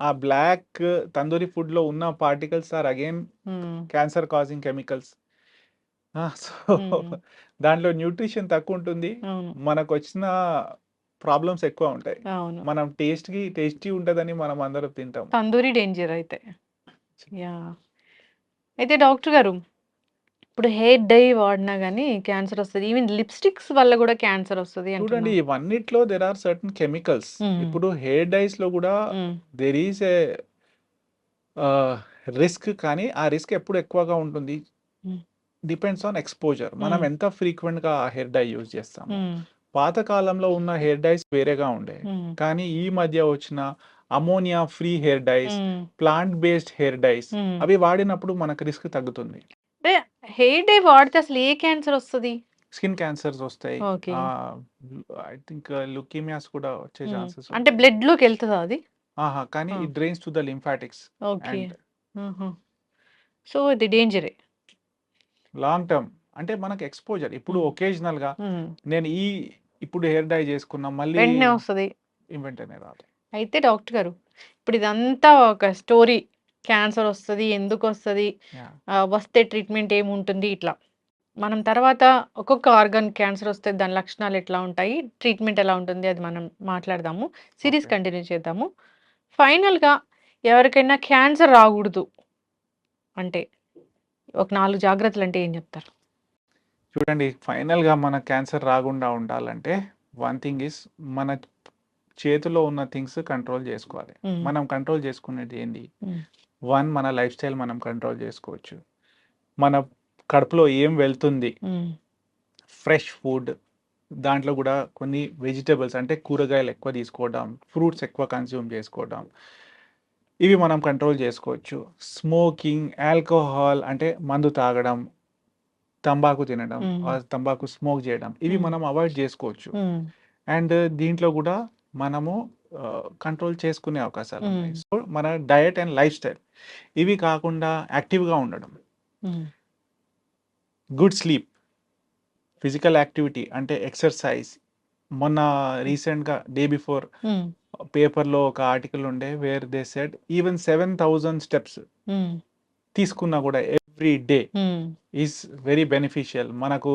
ఆ బ్లాక్ తందూరి ఫుడ్ లో ఉన్న particles are again cancer causing chemicals. So దాంట్లో న్యూట్రిషన్ తక్కువ ఉంటుంది,
అవును
మనకు వచ్చిన ప్రాబ్లమ్స్ ఎక్కువ ఉంటాయి.
అవును.
మనం టేస్టీ ఉంటదని మనం అందరం తింటాం.
తందూరి డేంజర్ అయితే. యా. అయితే డాక్టర్ గారు, ఇప్పుడు హెయిర్ డై వాడినా కానీ క్యాన్సర్ వస్తుంది, ఈవెన్ లిప్స్టిక్స్ వల్ల కూడా క్యాన్సర్ వస్తుంది
చూడండి, ఇవన్నిట్లో దెర్ ఆర్ సర్టన్ కెమికల్స్. ఇప్పుడు హెయిర్ డైస్ లో కూడా దెర్ ఈస్ ఏ రిస్క్, కానీ ఆ రిస్క్ ఎప్పుడు ఎక్కువగా ఉంటుంది డిపెండ్స్ ఆన్ ఎక్స్పోజర్. మనం ఎంత ఫ్రీక్వెంట్ గా హెయిర్ డై యూజ్ చేస్తాం. పాత కాలంలో ఉన్న హెయిర్ డైస్ వేరేగా ఉండే, కానీ ఈ మధ్య వచ్చిన ammonia free hair dyes, plant based hair dyes, అవి వాడినప్పుడు మనకు రిస్క్ తగ్గుతుంది.
అంటే హెయిర్ డై వాడితే అసలు ఏ క్యాన్సర్ వస్తుంది?
స్కిన్ క్యాన్సర్స్ వస్తాయి,
ఓకే.
ఐ థింక్ లుకీమియాస్ కూడా వచ్చే ఛాన్సెస్
అంటే బ్లడ్ లోకి వెళ్తుందా అది?
కానీ it drains to the lymphatics.
Okay. So ఇది డేంజరే
లాంగ్ టర్మ్. అంటే మనకు ఎక్స్పోజర్ ఇప్పుడు ఒకేజనల్ గా నేను ఇప్పుడు హెయిర్ డై చేసుకున్నా మళ్ళీ
వెంటనే వస్తుంది,
వెంటనే రాదు.
అయితే డాక్టర్ గారు, ఇప్పుడు ఇదంతా ఒక స్టోరీ, క్యాన్సర్ వస్తుంది, ఎందుకు వస్తుంది, వస్తే ట్రీట్మెంట్ ఏముంటుంది, ఇట్లా మనం తర్వాత ఒక్కొక్క ఆర్గాన్ క్యాన్సర్ వస్తే దాని లక్షణాలు ఎట్లా ఉంటాయి, ట్రీట్మెంట్ ఎలా ఉంటుంది, అది మనం మాట్లాడదాము. Series
Okay.
కంటిన్యూ చేద్దాము. ఫైనల్గా ఎవరికైనా క్యాన్సర్ రాకూడదు అంటే ఒక 4 జాగ్రత్తలు అంటే ఏం చెప్తారు?
చూడండి, ఫైనల్ గా మన క్యాన్సర్ రాకుండా ఉండాలంటే వన్ థింగ్ ఇస్ మన చేతిలో ఉన్న థింగ్స్ కంట్రోల్ చేసుకోవాలి. మనం కంట్రోల్ చేసుకునేది ఏంటి? వన్, మన లైఫ్ స్టైల్ మనం కంట్రోల్ చేసుకోవచ్చు. మన కడుపులో ఏం వెళ్తుంది, ఫ్రెష్ ఫుడ్, దాంట్లో కూడా కొన్ని వెజిటబుల్స్ అంటే కూరగాయలు ఎక్కువ తీసుకోవడం, ఫ్రూట్స్ ఎక్కువ కన్స్యూమ్ చేసుకోవడం, ఇవి మనం కంట్రోల్ చేసుకోవచ్చు. స్మోకింగ్, ఆల్కహాల్ అంటే మందు తాగడం, తంబాకు తినడం, తంబాకు స్మోక్ చేయడం, ఇవి మనం అవాయిడ్ చేసుకోవచ్చు. అండ్ దీంట్లో కూడా మనము కంట్రోల్ చేసుకునే అవకాశాలు ఉన్నాయి. సో మన డయట్ అండ్ లైఫ్ స్టైల్ ఇవి కాకుండా యాక్టివ్గా ఉండడం, గుడ్ స్లీప్, ఫిజికల్ యాక్టివిటీ అంటే ఎక్సర్సైజ్. మొన్న రీసెంట్గా డే బిఫోర్ పేపర్లో ఒక ఆర్టికల్ ఉండే where they said even 7,000 steps తీసుకున్నా కూడా every day is very beneficial. మనకు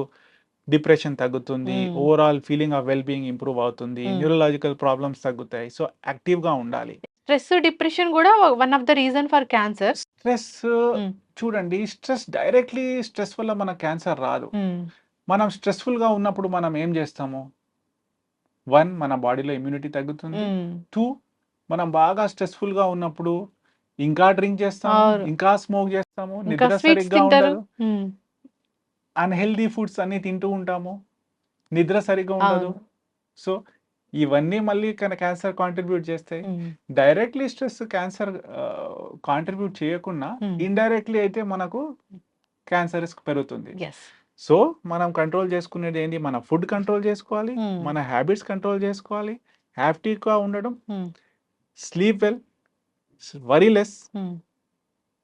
డిప్రెషన్ తగ్గుతుంది, overall feeling of well being improve అవుతుంది, న్యూరలాజికల్ ప్రాబ్లమ్స్ తగ్గుతాయి. సో యాక్టివ్గా ఉండాలి.
స్ట్రెస్, డిప్రెషన్ కూడా one of the reason for cancer.
Stress చూడండి, స్ట్రెస్ డైరెక్ట్లీ స్ట్రెస్ వల్ల మన క్యాన్సర్ రాదు. మనం స్ట్రెస్ఫుల్గా ఉన్నప్పుడు మనం ఏం చేస్తాము? 1, మన బాడీలో ఇమ్యూనిటీ తగ్గుతుంది. 2, మనం బాగా స్ట్రెస్ఫుల్గా ఉన్నప్పుడు ఇంకా డ్రింక్ చేస్తాము, ఇంకా స్మోక్ చేస్తాము, నిద్ర సరిగ్గా ఉండదు, అన్హెల్దీ ఫుడ్స్ అన్ని తింటూ ఉంటాము, నిద్ర సరిగ్గా ఉండదు. సో ఇవన్నీ మళ్ళీ క్యాన్సర్ కాంట్రిబ్యూట్ చేస్తాయి. డైరెక్ట్లీ స్ట్రెస్ క్యాన్సర్ కాంట్రిబ్యూట్ చేయకుండా ఇండైరెక్ట్లీ అయితే మనకు క్యాన్సర్ రిస్క్ పెరుగుతుంది.
ఎస్.
సో మనం కంట్రోల్ చేసుకునేది ఏంటి, మన ఫుడ్ కంట్రోల్ చేసుకోవాలి, మన హ్యాబిట్స్ కంట్రోల్ చేసుకోవాలి, యాక్టివ్గా ఉండడం, స్లీప్ వెల్, వరీ లెస్,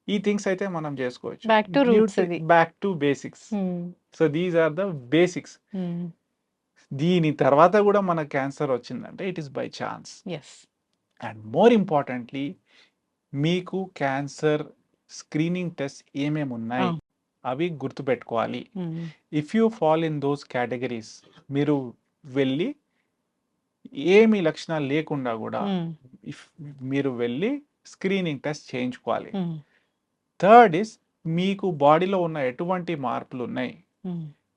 ఈ థింగ్స్ అయితే మనం చేసుకోవచ్చు.
బ్యాక్ టు రూట్స్ ఇది.
Back to basics. So these are the basics. దీని తర్వాత కూడా మన క్యాన్సర్ వచ్చిందంటే it is by chance.
Yes.
And more importantly మీకు క్యాన్సర్ స్క్రీనింగ్ టెస్ట్ ఏమేమి ఉన్నాయి అవి గుర్తుపెట్టుకోవాలి. If you fall in those categories మీరు వెళ్ళి ఏమి లక్షణాలు లేకుండా కూడా ఇఫ్ మీరు వెళ్ళి స్క్రీనింగ్ టెస్ట్ చేయించుకోవాలి. థర్డ్ ఇస్ మీకు బాడీలో ఉన్న ఎటువంటి మార్పులు ఉన్నాయి,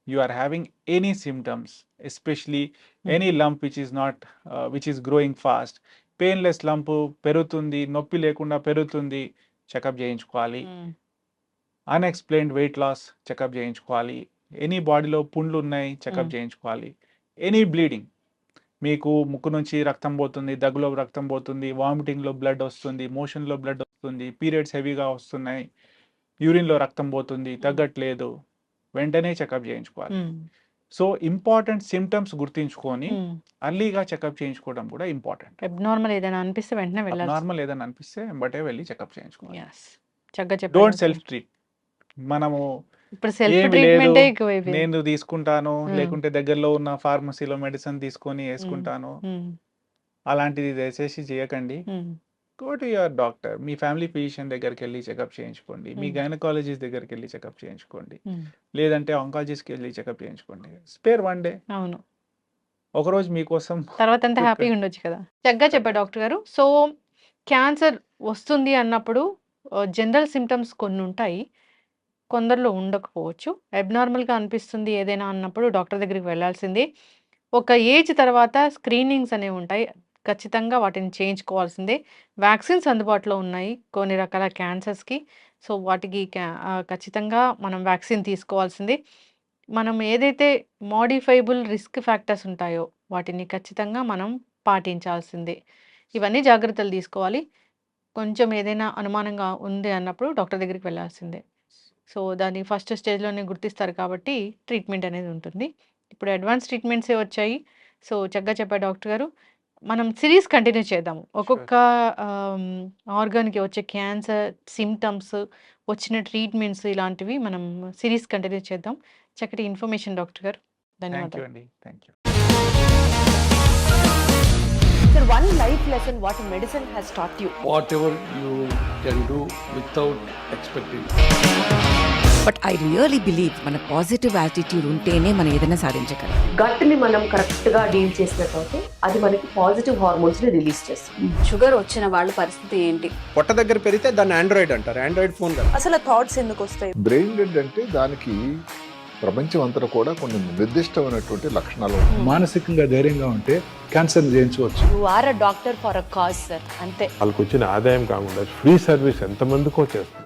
you are having any symptoms, especially any lump which is growing fast, painless lump పెరుగుతుంది, నొప్పి లేకుండా పెరుగుతుంది, చెకప్ చేయించుకోవాలి. అన్ఎక్స్ప్లెయిన్డ్ వెయిట్ లాస్ చెకప్ చేయించుకోవాలి. ఎనీ బాడీలో పుండ్లు ఉన్నాయి చెకప్ చేయించుకోవాలి. ఎనీ బ్లీడింగ్, మీకు ముక్కు నుంచి రక్తం పోతుంది, దగ్గులో రక్తం పోతుంది, వామిటింగ్లో బ్లడ్ వస్తుంది, మోషన్లో బ్లడ్ వస్తుంది, పీరియడ్స్ హెవీగా వస్తున్నాయి, యూరిన్లో రక్తం పోతుంది, తగ్గట్లేదు, వెంటనే చెకప్ చేయించుకోవాలి. సో ఇంపార్టెంట్ సిమ్టమ్స్ గుర్తించుకొని అర్లీగా చెకప్ చేయించుకోవడం కూడా ఇంపార్టెంట్.
అబ్నార్మల్ ఏదైనా అనిపిస్తే వెంటనే వెళ్ళాలి.
నార్మల్ ఏదైనా అనిపిస్తే వెంబటే వెళ్ళి చెకప్ చేయించుకోవాలి.
చక్కగా చెప్పారు.
Don't self treat. మనము
ఇప్పుడు సెల్ఫ్
ఏమి
ట్రీట్మెంట్
లేదు,
ఎక్కువైపోయింది.
నేను తీసుకుంటాను, లేకుంటే దగ్గరలో ఉన్న ఫార్మసీలో మెడిసిన్ తీసుకొని వేసుకుంటాను, అలాంటిది దయచేసి చేయకండి. Go to your doctor. Me family physician దగ్గరికి వెళ్ళి చెకప్ చేయించుకోండి, మీ గైనకాలజిస్ట్ దగ్గరికి వెళ్ళి చెకప్ చేయించుకోండి, లేదంటే ఆంకాలజిస్ట్కి వెళ్ళి చెకప్ చేయించుకోండి. Spare 1 day.
అవును,
ఒకరోజు మీకోసం,
తర్వాత అంతా హ్యాపీగా ఉండొచ్చు కదా. చక్కగా చెప్పారు డాక్టర్ గారు. సో క్యాన్సర్ వస్తుంది అన్నప్పుడు జనరల్ సిమ్టమ్స్ కొన్ని ఉంటాయి, కొందరిలో ఉండకపోవచ్చు. అబ్నార్మల్గా అనిపిస్తుంది ఏదైనా అన్నప్పుడు డాక్టర్ దగ్గరికి వెళ్ళాల్సిందే. ఒక ఏజ్ తర్వాత స్క్రీనింగ్స్ అనేవి ఉంటాయి, ఖచ్చితంగా వాటిని చేయించుకోవాల్సిందే. వ్యాక్సిన్స్ అందుబాటులో ఉన్నాయి కొన్ని రకాల క్యాన్సర్స్కి. సో వాటికి ఖచ్చితంగా మనం వ్యాక్సిన్ తీసుకోవాల్సిందే. మనం ఏదైతే మోడిఫైబుల్ రిస్క్ ఫ్యాక్టర్స్ ఉంటాయో వాటిని ఖచ్చితంగా మనం పాటించాల్సిందే. ఇవన్నీ జాగ్రత్తలు తీసుకోవాలి. కొంచెం ఏదైనా అనుమానంగా ఉంది అన్నప్పుడు డాక్టర్ దగ్గరికి వెళ్ళాల్సిందే. సో దాన్ని ఫస్ట్ స్టేజ్లోనే గుర్తిస్తారు కాబట్టి ట్రీట్మెంట్ అనేది ఉంటుంది. ఇప్పుడు అడ్వాన్స్ ట్రీట్మెంట్సే వచ్చాయి. సో చక్కగా చెప్పారు డాక్టర్ గారు. మనం సిరీస్ కంటిన్యూ చేద్దాము. ఒక్కొక్క ఆర్గాన్కి వచ్చే క్యాన్సర్ సిమ్టమ్స్, వచ్చిన ట్రీట్మెంట్స్, ఇలాంటివి మనం సిరీస్ కంటిన్యూ చేద్దాం. చక్కటి ఇన్ఫర్మేషన్ డాక్టర్ గారు,
థ్యాంక్ యూ
ధన్యవాదాలు.
అండి. Thank you.
Sir, one life lesson what medicine has taught you.
whatever you can do without expecting.
But I really believe మన పాజిటివ్ యాటిట్యూడ్ ఉంటేనే మనం ఏదైనా సాధించగలం.
గట్ని మనం కరెక్ట్గా డీల్ చేసినట్లయితే అది మనకి పాజిటివ్ హార్మోన్స్ని రిలీజ్ చేస్తుంది.
షుగర్ వచ్చిన వాళ్ళ పరిస్థితి ఏంటి?
పొట్ట దగ్గర పెరిగితే దాన్ని ఆండ్రాయిడ్ అంటారు, ఆండ్రాయిడ్ ఫోన్ కదా.
అసలు థాట్స్ ఎందుకు వస్తాయి?
బ్రెయిన్ డెడ్ అంటే దానికి ప్రపంచం అంతా కూడా కొన్ని నిర్దిష్టమైనటువంటి లక్షణాలు ఉంటాయి.
మానసికంగా ధైర్యంగా ఉంటే క్యాన్సర్ జయించవచ్చు.
You are a doctor for a cause sir, అంతే.
వాళ్ళకి వచ్చిన ఆదాయం కాకుండా ఫ్రీ సర్వీస్ ఎంతమందికో చేస్తుంది.